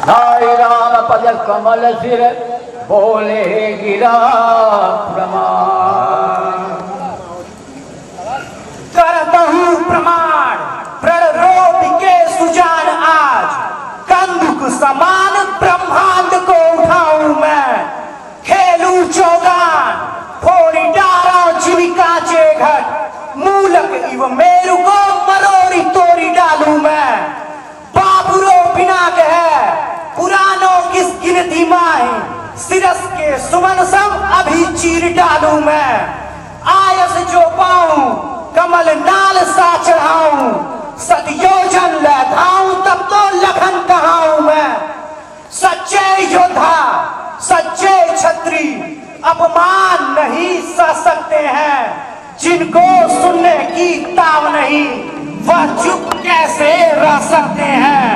नारी राम पद कमल सिर, बोले गिरा प्रमाण, करता हूँ प्रमाण प्रण रोप के सुजान आज, कंदुक समान ब्रह्मांड को उठाऊं मैं, खेलूं चौगान फोड़ी डारा जीविका चे घट, मूलक इव मेरु को मरोड़ी तोड़ी डालूं मैं, बाबुरो बिना कहे पुरानों किस गिनती माही, सिरस के सुमन सब अभी चीर डालूं मैं, आयस जो पाऊं कमल नाल सा चढ़ाऊं, सतयोजन लहराऊं तब तो लखन कहाऊं मैं, सच्चे योद्धा सच्चे छत्री अपमान नहीं सह सकते हैं, जिनको सुनने की ताव नहीं वह चुप कैसे रह सकते हैं।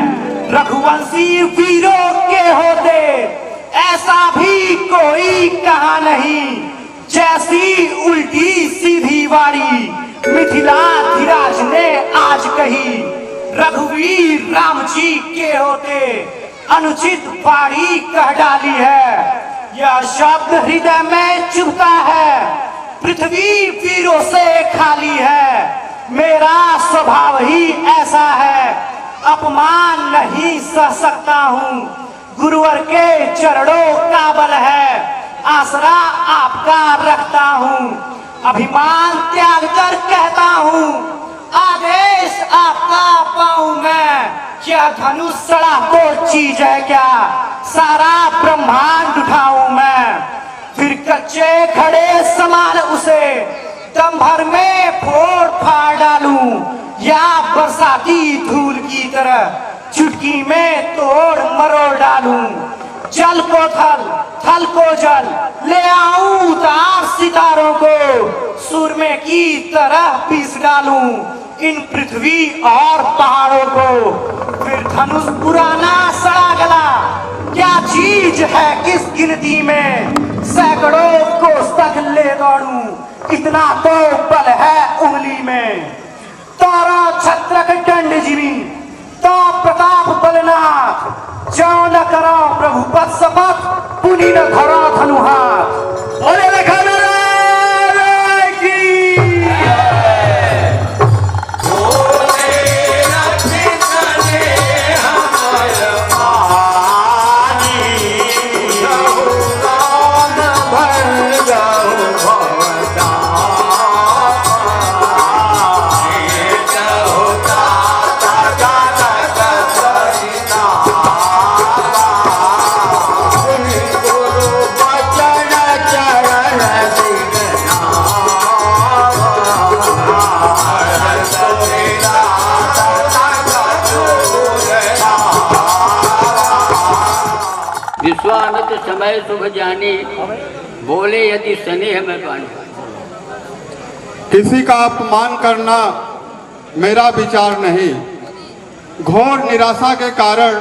रघुवंशी वीरों के होते ऐसा भी कोई कहा नहीं, जैसी उल्टी सीधी वारी मिथिलाधिराज ने आज कही, रघुवीर राम जी के होते अनुचित वारी कह डाली है। यह शब्द हृदय में चुभता है, पृथ्वी वीरों से खाली है, मेरा स्वभाव ही ऐसा है, अपमान नहीं सह सकता हूँ, गुरुवर के चरणों का बल है, आसरा आपका रखता हूँ, अभिमान त्याग कर कहता हूँ, आदेश आपका पाऊं मैं, क्या धनुष सड़ा को चीज है क्या, सारा ब्रह्मांड उठाऊं मैं, फिर कच्चे खड़े समान उसे दम भर में फोड़ फाड़ डालूं, या बरसाती धूल की तरह चुटकी में तोड़ मरोड़ डालूं। जल को थल, थल को जल, ले आऊं तार सितारों को, सुरमे की तरह पीस डालूं इन पृथ्वी और पहाड़ों को। फिर धनुष पुराना सड़ा गला क्या चीज है किस गिनती में, सैकड़ों कोस तक ले दौड़ूं इतना तो बल है उंगली में। तारा छत्रक दंड जीवी तो प्रताप बलनाथ, जो न करो प्रभु पद शपथ पुनि न धरो धनु हाथ। अरे विश्वामित्र समय शुभ जानी, बोले यदि स्नेह में पानी। किसी का अपमान करना मेरा विचार नहीं, घोर निराशा के कारण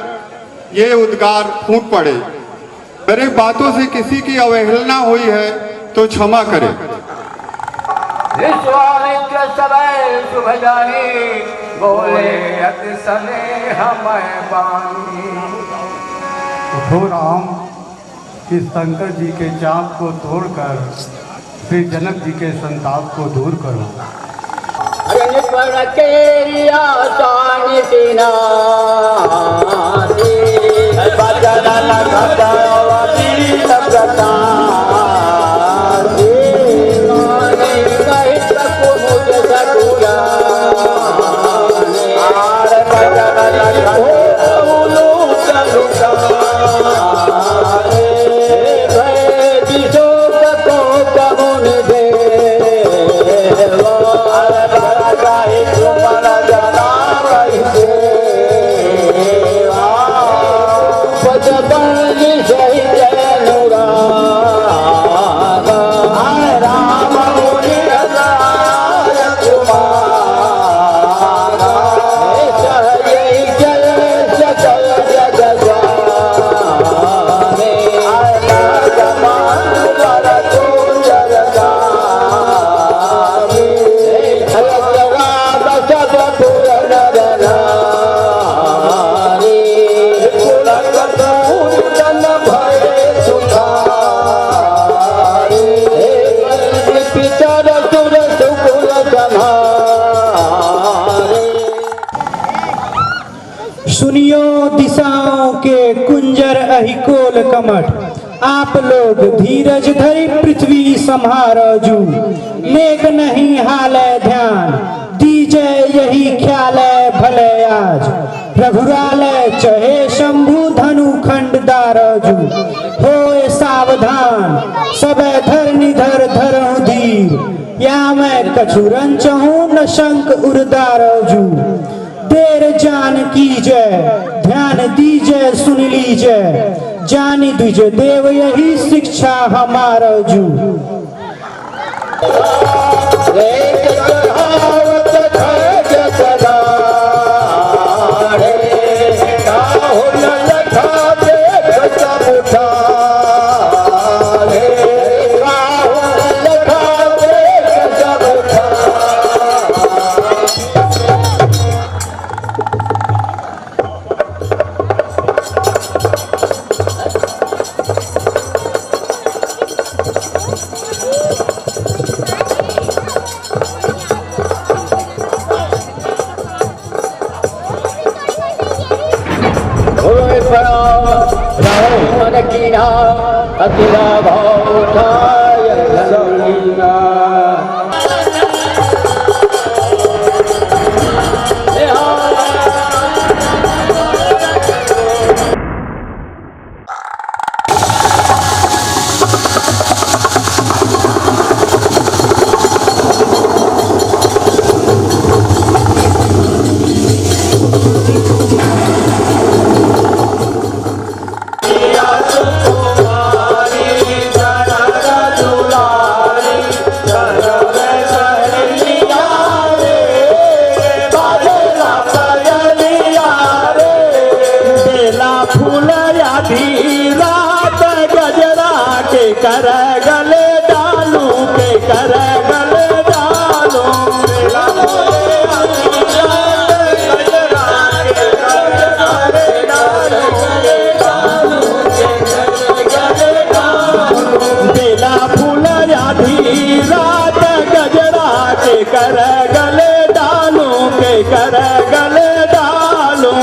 ये उद्गार फूट पड़े। मेरे बातों से किसी की अवहेलना हुई है तो क्षमा करें। विश्वामित्र समय शुभ जानी, बोले यदि स्नेह में पानी। उठो राम, कि शंकर जी के चाप को तोड़कर फिर जनक जी के संताप को दूर करो। रण के आसान सीना सुनियो दिशाओं के कुंजर अहिकोल कमठ, आप लोग धीरज धरि पृथ्वी संहारजू। नेक नहीं हालय ध्यान, दीजय यही ख्यालय भले आज। रघुरालय चहे शंभु धनु खंड दारजू, होए सावधान सबे धर निधर धरहु धीर। या मैं कछुरन चहूं न शंक उर्दारजू। देर जान कीजय ध्यान दीजय सुन लीजय, जानी द्विज देव यही शिक्षा हमारा जू। अतिरा भावठाय समीना कर गले डालूं के कर गले डालूं बेला फूल आधी रात गजरा के कर गले डालूं के कर गले डालूं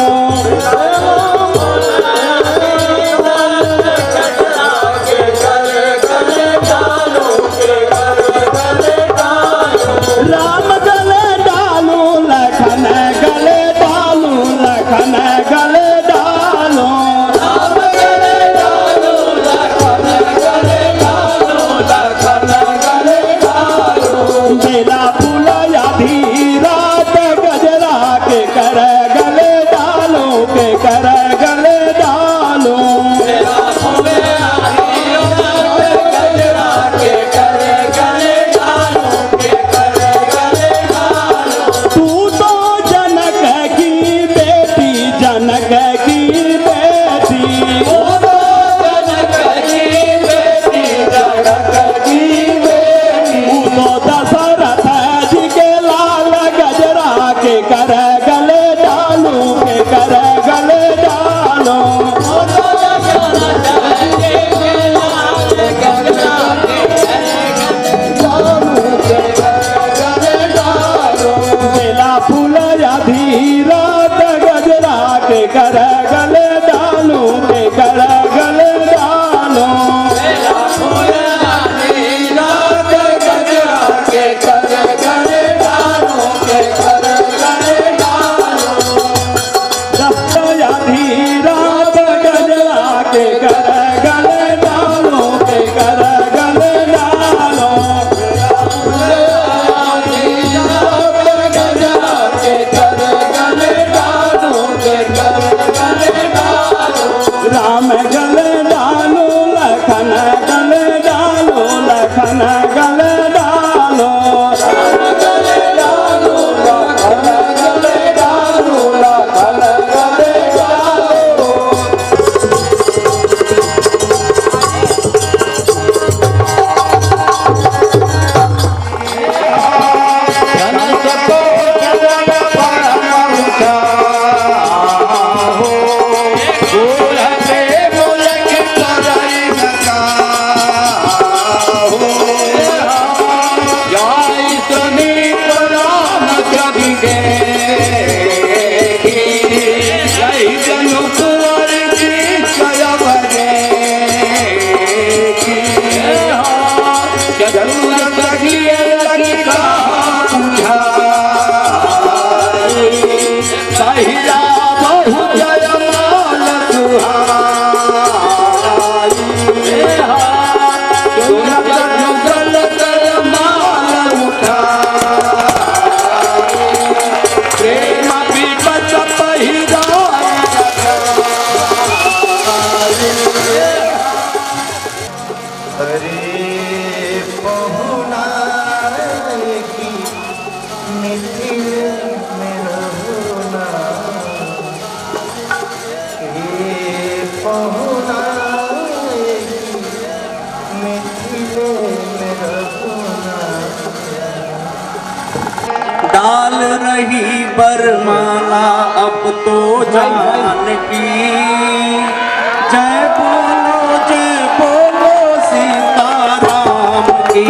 राम गले डालूं लखन गले डालूं लखन गले डालूं राम गले डालूं लखन गले डालूं लखन गले डालूं बेला फूल आधी रात गजरा के कर गले डालूं के कर गले डालूं बेला फूल आधी रात गजरा के कर गले डालूं के कर गले डालूं तू तो जनक की बेटी जनक की बेटी तू तो जनक की बेटी जनक की बेटी तू तो दशरथ जी के लाल गजरा के कर गले डालूं के कर गले डालूं बेला फूल आधी रात गजरा के कर गले डालूं के कर गले डालूं बेला फूल आधी रात गजरा के कर गले डालूं के कर गले डालूं दफ्त आधी रात गजरा के कर गले डालूं के कर गले डालूं राम गले डालो लखन गले डालो लखन गले डालो राम गले डालो लखन गले डालो लखन गले डालो डाल रही बरमाला अब तो जान की जय बोलो सीताराम की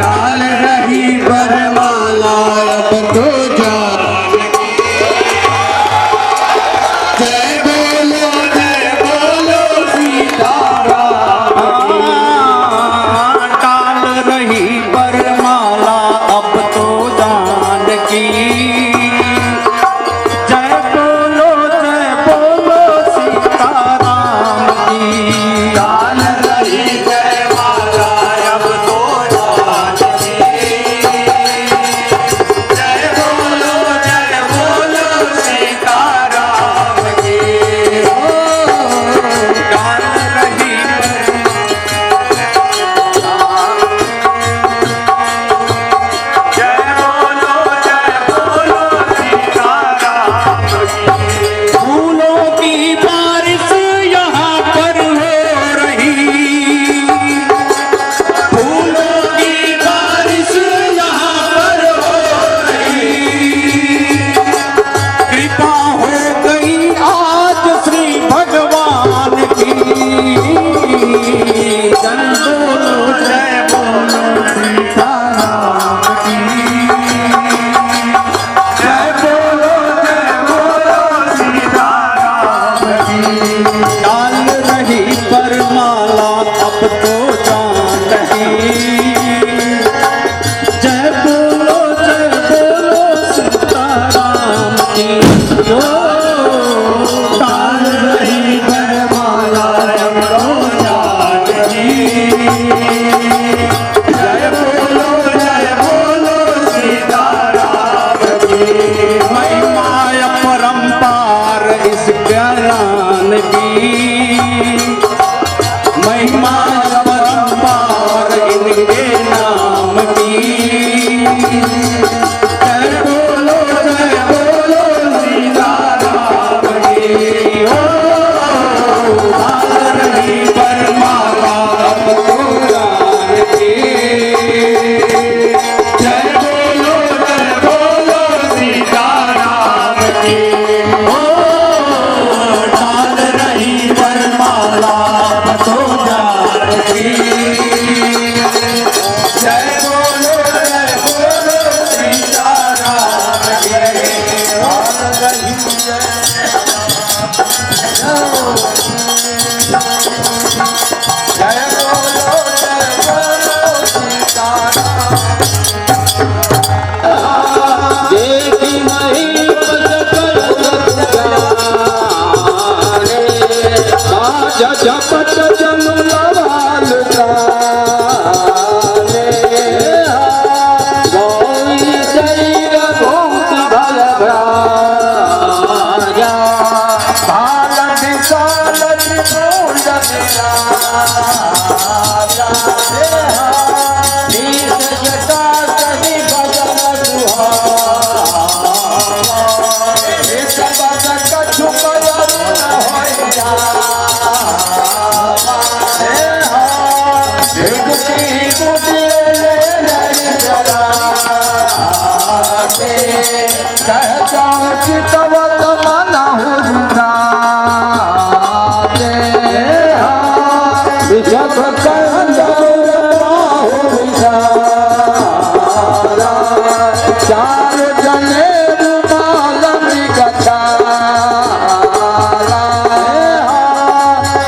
डाल रही बरमाला अब तो जान जय बोलो सीताराम डाल रही बरमाला अब तो जान की जय बोलो सीताराम की जपत जनु लवाल गौरी शरीर भूत भल भ्राजा बाल विशाल त्रिभुज जटा सही भजन सुहा कछु चितवत मना विषभ चार जने रुमाल मृगछा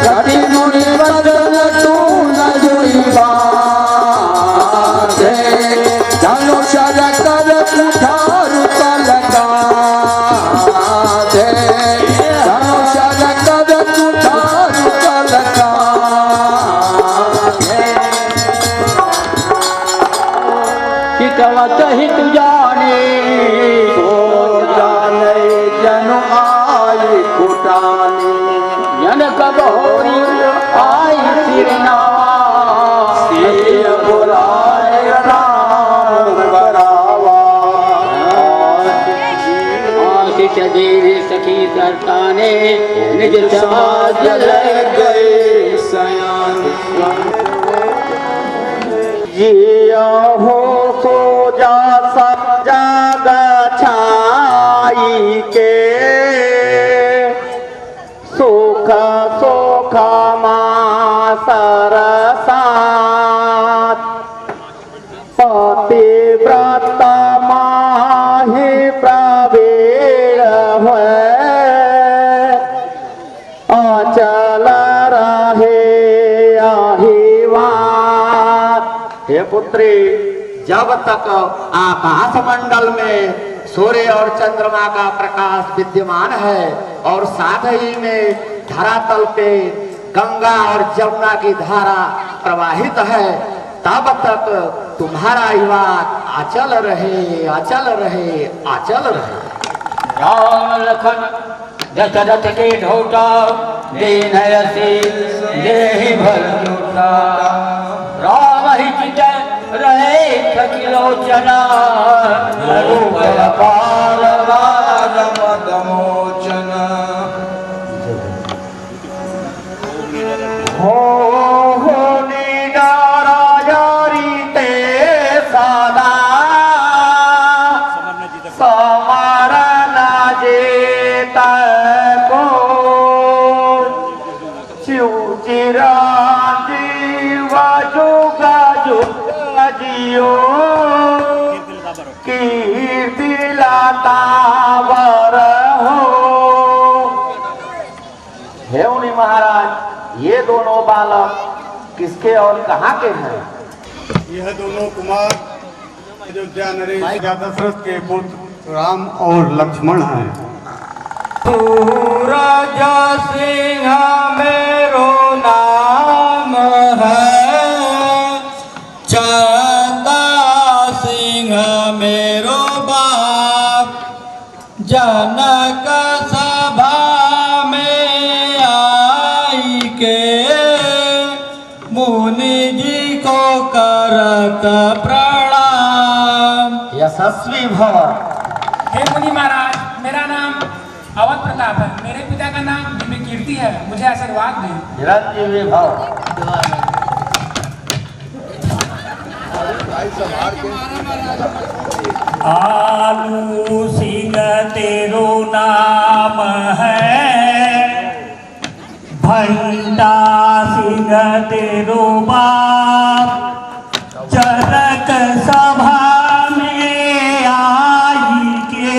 कटी मुनि वचन तू न जोइबा जानो शर कर कुठार कलका जानो शर कर कुठार कलका चितवत ही तू जाने तो जाने जनु आई कुटानी जनक बहोरी आई सिरनावा सिर बुलाए राम बरावा आशीष देवी सखी सरताने निज समाज गए सयान जिया हो सो जा सब जग छाई के सुख सुख माँ सरसात पतिव्रत माहि प्रवीण हुए अचल रहे आहिवात। हे पुत्री, जब तक आकाश मंडल में सूर्य और चंद्रमा का प्रकाश विद्यमान है और साथ ही में धरातल पे गंगा और जमुना की धारा प्रवाहित है, तब तक तुम्हारा युवाक आचल रहे, आचल रहे, आचल रहे। राम लखन दशरथ के ढोटा दीन देहि भर लूटा राम ही चित रहे थकिलोचना रूप अपार मदमोचन हो नीडारायारी ते सदा समरण जेता को चिरा जीवा जुगा जुगा जियो कीर्ति लाता वर हो। हे मुनि महाराज, ये दोनों बालक किसके और कहाँ के हैं? यह दोनों कुमार अयोध्या नरेश दशरथ के पुत्र राम और लक्ष्मण हैं। सूरज सिंह मेरो नाम है, चंदा सिंह मेरो बाप, जनक सभा में आई के मुनि जी को करत प्रणाम। यशस्वी भव। हे मुनि महाराज, मेरा नाम अवध प्रताप है। मेरे पिता का नाम दिव्य कीर्ति है। मुझे आशीर्वाद दें। चिरंजीवी भव। आलू सिंह तेरो नाम है, घंटा सिंह तेरो बाप जनक सभा में आई के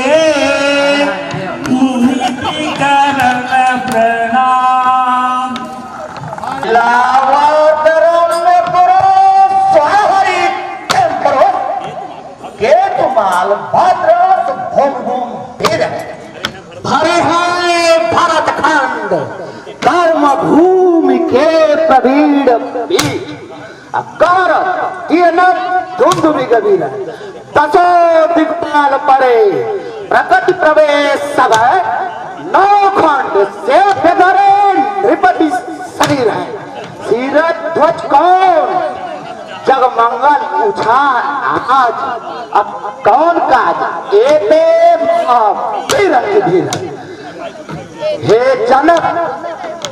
मुनि करण प्रणाम। भरे हैं भरत खंड कर्म भूमि के प्रवीण वीर धुंधुरी गवीर दसो दिग्पाल पड़े प्रकट प्रवेश सब नौ खंड से धरे नृपति शरीर है सीरत ध्वज कौन जगमंगल उछान आज अब कौन काज एते धीर हे जनक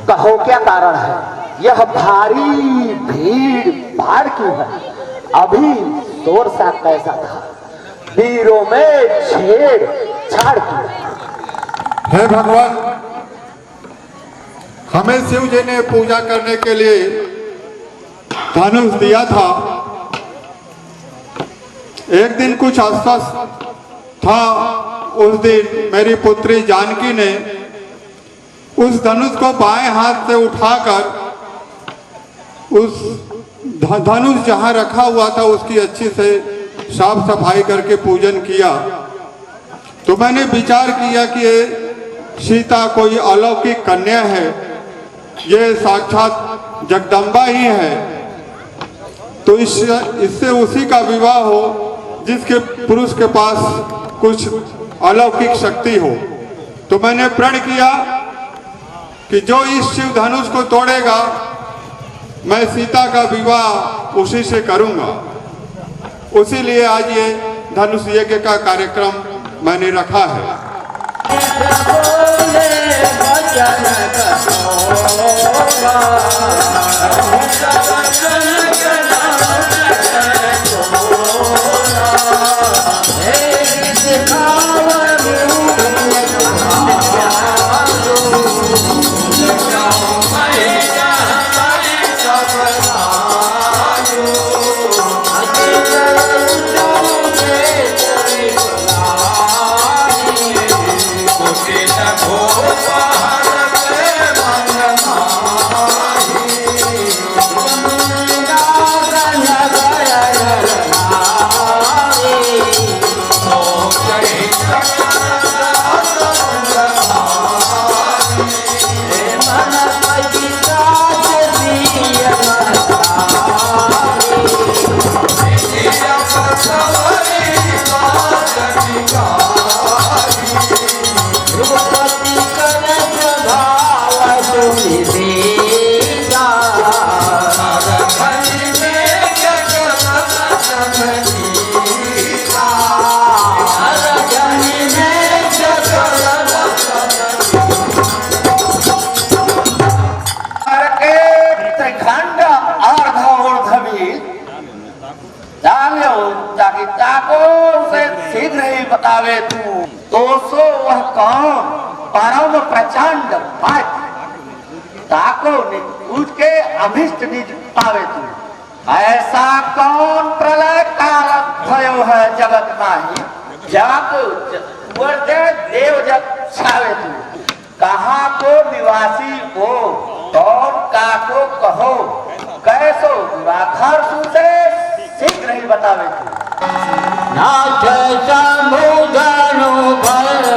कहो क्या कारण है यह भारी भीड़ भाड़ की है अभी शोर सा कैसा था वीरों में छेड़ छाड़ की हे भगवान हमें शिव जी ने पूजा करने के लिए धनुष दिया था। एक दिन कुछ अस्वस्थ था उस दिन मेरी पुत्री जानकी ने उस धनुष को बाएं हाथ से उठाकर उस धनुष जहां रखा हुआ था उसकी अच्छी से साफ सफाई करके पूजन किया तो मैंने विचार किया कि ये सीता कोई अलौकिक कन्या है ये साक्षात जगदम्बा ही है तो इससे उसी का विवाह हो जिसके पुरुष के पास कुछ अलौकिक शक्ति हो तो मैंने प्रण किया कि जो इस शिव धनुष को तोड़ेगा मैं सीता का विवाह उसी से करूंगा उसी लिए आज ये धनुष यज्ञ का कार्यक्रम मैंने रखा है। शीघ्र ही बतावे तू तो सो वह कौन परम प्रचंड भट ताको पूछ के अभिष्ट निज पावे तू ऐसा कौन प्रलय काल भयो है जगत माही जाको देव जग छावे तू कहाँ को निवासी हो कौन काको कहो कैसो घर से शीघ्र ही बतावे तू नाथ समुद्र भरण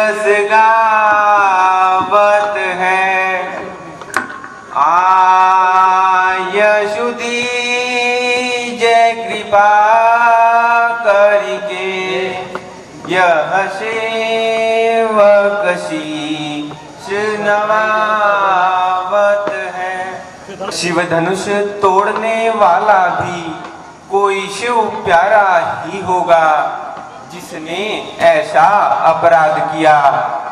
जस गावत है आयशुदी जय कृपा करके यह सेवक शीश नवावत है। शिव धनुष तोड़ने वाला भी कोई शिव प्यारा ही होगा, जिसने ऐसा अपराध किया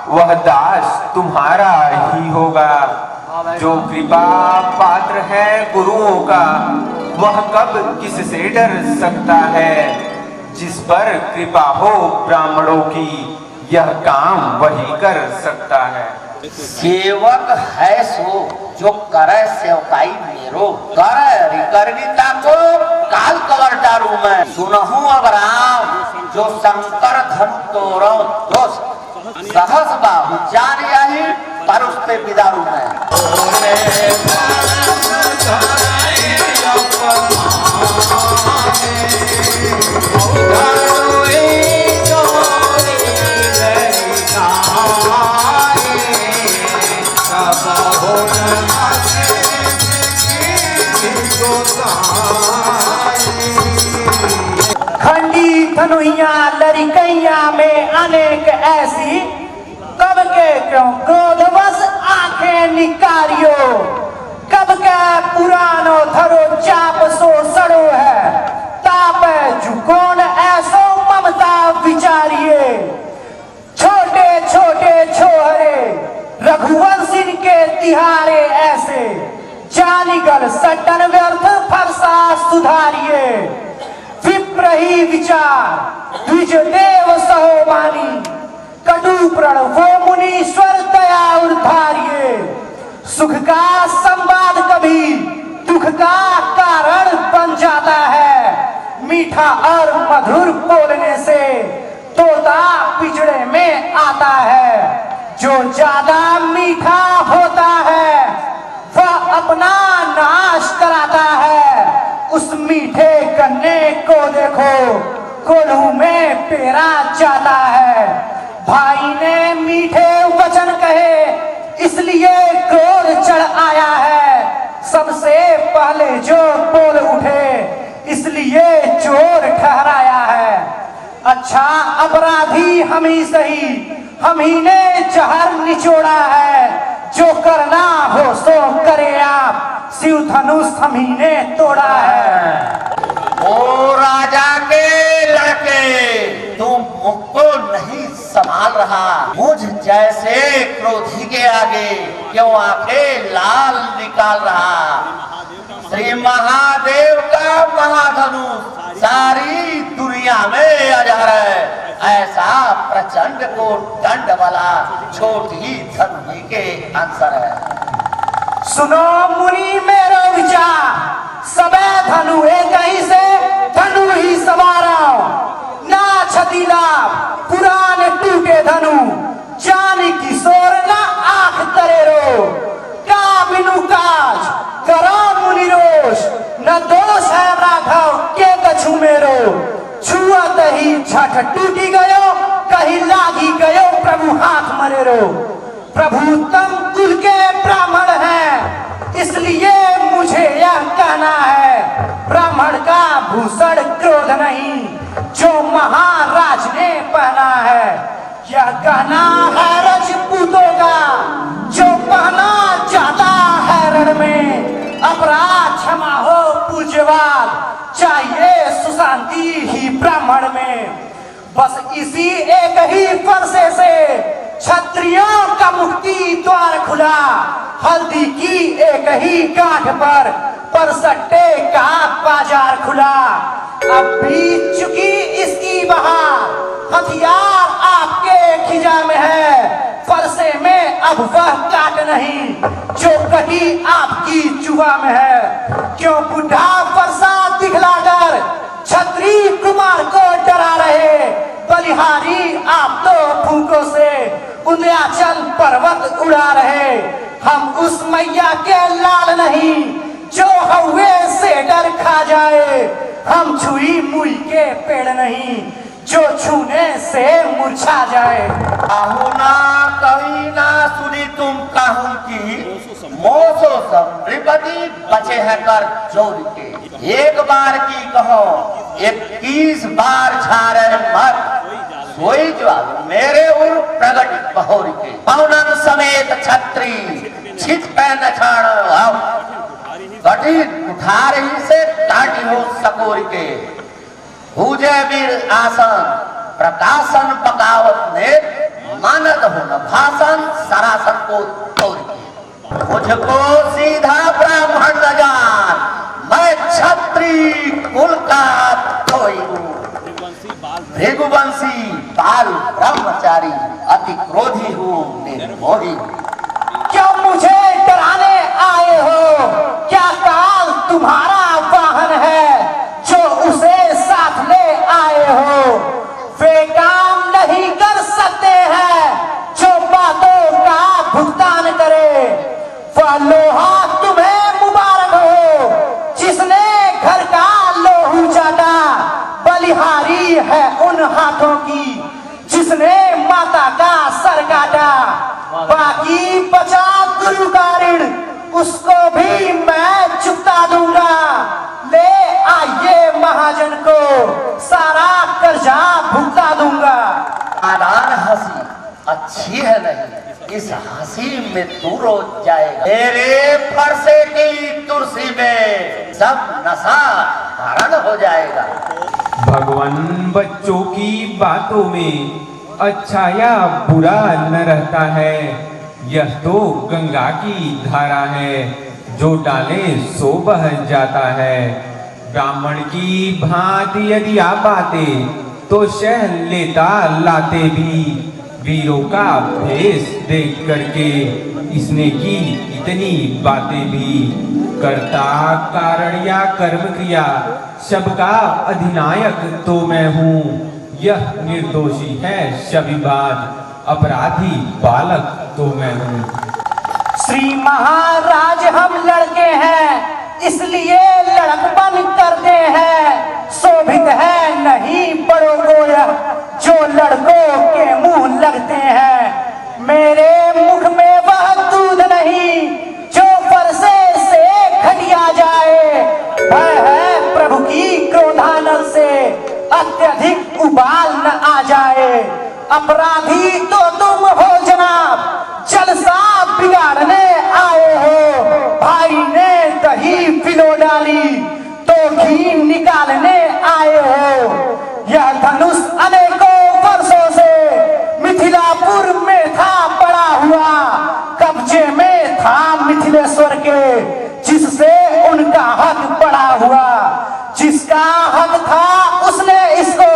वह दास तुम्हारा ही होगा। जो कृपा पात्र है गुरुओं का वह कब किससे डर सकता है। जिस पर कृपा हो ब्राह्मणों की यह काम वही कर सकता है। सेवक है सो जो करे सेवकाई मेरो, करे रिकरनीता को काल कवर डारू मैं। सुनहु अबराम जो शंकर धन तोरो दोष, सहस बाहु जान यही पर उससे बिदारू मैं। खंडी धनुइया लड़कैया में अनेक ऐसी, कब के क्यों क्रोधवश आंखें निकारियो। कब के पुरानो धरो चाप सो सड़ो है, ताप झुकोन ऐसो ममता विचारिए। छोटे छोटे छोहरे रघुवंशी के तिहारे ऐसे, जानिगल सटन व्यर्थ फरसा सुधारिए। विप्र ही विचार द्विज देव सहोमानी, कटु प्रण वो मुनीश्वर दया उद्धारिए। सुख का संवाद कभी दुख का कारण बन जाता है, मीठा और मधुर बोलने से तोता पिछड़े में आता है। जो ज्यादा मीठा होता है वह अपना नाश कराता है। उस मीठे गन्ने को देखो कोल्हू में पेरा जाता है। भाई ने मीठे वचन कहे इसलिए क्रोध चढ़ आया है। सबसे पहले जो बोल उठे इसलिए चोर ठहराया है। अच्छा अपराधी हम ही सही, हम ही ने जहर निचोड़ा है। जो करना हो सो करे आप, शिव धनुष हम ही ने तोड़ा है। ओ राजा के लड़के, तुम मुझको नहीं संभाल रहा। मुझ जैसे क्रोधी के आगे क्यों आंखें लाल निकाल रहा। श्री महादेव का महाधनुष सारी दुनिया में अजर है। ऐसा प्रचंड को दंड वाला छोटी धनु के आंसर है। सुनो मुनि मेरो विचार, सबे धनु एक ही से धनु ही सवारा। ना क्षति लाभ पुराने टूटे धनु, जान किशोर ना आंख तरेरो। का बिनु काज करो मुनि रोष, न दोष है राघव के कछु मेरो। छुअत ही झट टूटी गयो, कहीं लागी गयो प्रभु हाथ मरेरो। प्रभु तम कुल के ब्राह्मण हैं, इसलिए मुझे यह कहना है। ब्राह्मण का भूषण क्रोध नहीं, जो महाराज ने पहना है। यह कहना है राजपूतों का, जो पहना जाता है रण में। अपराध क्षमा हो पूज्यवाद, चाहिए सुशांति ही ब्राह्मण में। बस इसी एक ही फरसे से क्षत्रियों का मुक्ति द्वार खुला। हल्दी की एक ही गांठ पर सट्टे का बाजार खुला। अब बीत चुकी इसकी बहार, हथियार आपके खिजा में है। फरसे में अब वह काट नहीं, जो कटी आपकी जुबा में है। क्यों बुढ़ा फरसा दिखलाकर छत्री कुमार को डरा रहे। बलिहारी आप तो फूकों से विंध्याचल पर्वत उड़ा रहे। हम उस मैया के लाल नहीं, जो हवे से डर खा जाए। हम छुई मुई के पेड़ नहीं, जो छूने से मुरझा जाए। कहू ना कहीं ना सुनी तुम कहूँ की मोसो सब रिपटी बचे हैं कर जोर के। एक बार की कहो 21 बार झारे मत सोई ज्वाल मेरे उर प्रगट बहोर के। पौनन समेत छत्री छित पे न छाड़ो कटी उठा रही से काटी हो सकोर के। पूजे वीर आसन प्रकाशन बगावत ने मानद हो न भाषण सरासन को तोड़ के। मुझको सीधा ब्राह्मण न जान मैं क्षत्रिय कुल का धोई हूँ। भृगुवंशी बाल ब्रह्मचारी अति क्रोधी हूँ निर्मोही। क्या मुझे डराने आए हो? क्या काल तुम्हारा वाहन है जो उसे साथ ले आए हो? वे काम नहीं कर सकते हैं जो बातों का भुगतान करे। वह लोहा तुम्हें मुबारक हो जिसने घर का लोहू चाटा। बलिहारी है उन हाथों की जिसने माता का सर काटा। बाकी बचा गुरु का ऋण उसको भी मैं चुकता दूंगा। ले आइए महाजन को सारा कर्जा भुगता दूंगा। आदान हंसी अच्छी है नहीं इस हंसी में तू रोज जाएगा। मेरे फरसे की तुलसी में सब नशा हरण हो जाएगा। भगवान बच्चों की बातों में अच्छा या बुरा न रहता है। यह तो गंगा की धारा है जो डाले सो बह जाता है। ब्राह्मण की भांति यदि आप आते तो शह लेता लाते भी। वीरों का भेष देख करके इसने की इतनी बातें भी। कर्ता कारण या कर्म क्रिया सबका अधिनायक तो मैं हूँ। यह निर्दोषी है शबिबाज अपराधी बालक तो मैं हूँ। श्री महाराज हम लड़के हैं इसलिए लड़कपन करते हैं। शोभित है नहीं बड़ों को यह जो लड़कों के मुंह लगते हैं। मेरे मुख में वह दूध नहीं जो परसे से घटिया जाए। भय है प्रभु की क्रोधानल से अत्यधिक उबाल न आ जाए। अपराधी तो तुम हो जनाब जलसा बिगाड़ने आए हो। भाई ने दही पिलो डाली तो घी निकालने आए हो। यह धनुष अनेकों वर्षों से मिथिलापुर में था पड़ा हुआ। कब्जे में था मिथिलेश्वर के जिससे उनका हक पड़ा हुआ। जिसका हक था उसने इसको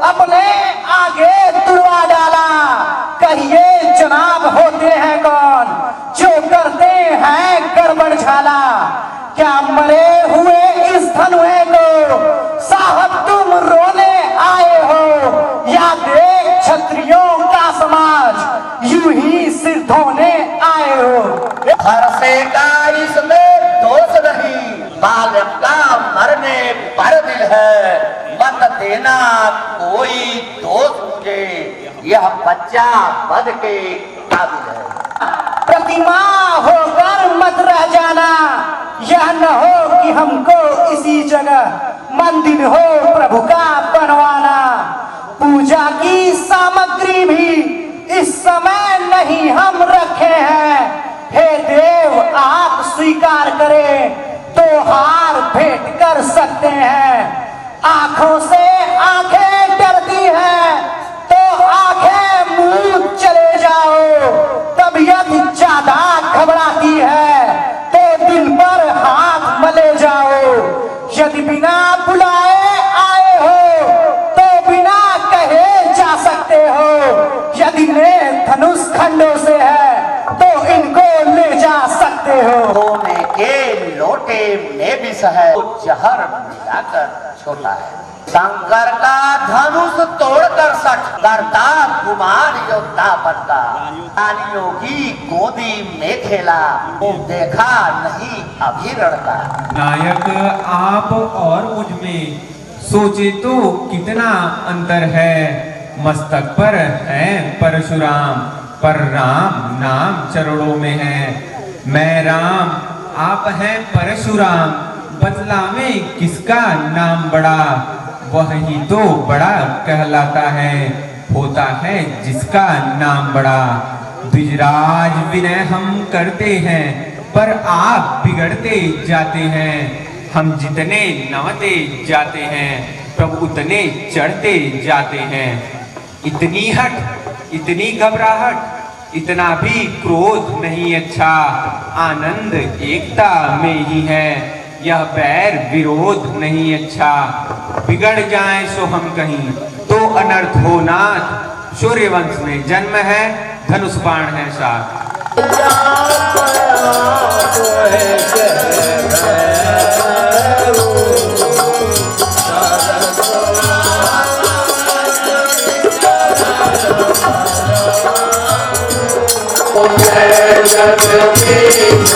अपने आगे तुड़वा डाला। कहिए जनाब होते हैं कौन जो करते हैं गड़बड़ झाला। क्या मरे हुए इस धनुए को साहब तुम रोने आए हो? या देख क्षत्रियों का समाज यूं ही सिर धोने आए हो? फरसे का इसमें दोष नहीं बालक का मरने पर दिल है। मत देना कोई दोष मुझे यह बच्चा बद के काबिल है। प्रतिमा होकर मत रह जाना। यह न हो कि हमको इसी जगह मंदिर हो प्रभु का बनवाना। पूजा की सामग्री भी इस समय नहीं हम रखे हैं। हे देव आप स्वीकार करें तो हार भेंट कर सकते हैं। आंखों से आंखें डरती हैं तो आंखें मुंह चले जाओ। तबीयत ज्यादा घबराती है तो दिल पर हाथ मले जाओ। यदि बिना बुलाए आए हो तो बिना कहे जा सकते हो। यदि ने धनुष खंडों से है तो इनको ले जा सकते हो। सोने के लोटे में भी है जहर मिलाकर छोटा है। शंकर का धनुष तोड़कर सट करता कुमार योद्धा बनता। रानियों की गोदी में खेला वो देखा नहीं अभी लड़ता। नायक आप और मुझ में सोचे तो कितना अंतर है। मस्तक पर है परशुराम, पर राम नाम चरणों में है। मैं राम आप हैं परशुराम, बतलावे किसका नाम बड़ा। वही तो बड़ा कहलाता है, होता है जिसका नाम बड़ा। द्विजराज विनय हम करते हैं, पर आप बिगड़ते जाते हैं। हम जितने नमते जाते हैं, प्रभु उतने चढ़ते जाते हैं। इतनी हट, इतनी घबराहट, इतना भी क्रोध नहीं अच्छा। आनंद एकता में ही है, यह बैर विरोध नहीं अच्छा। बिगड़ जाए सो हम कहीं तो अनर्थ हो नाथ। सूर्यवंश में जन्म है, धनुष बाण है साथ। जगदीश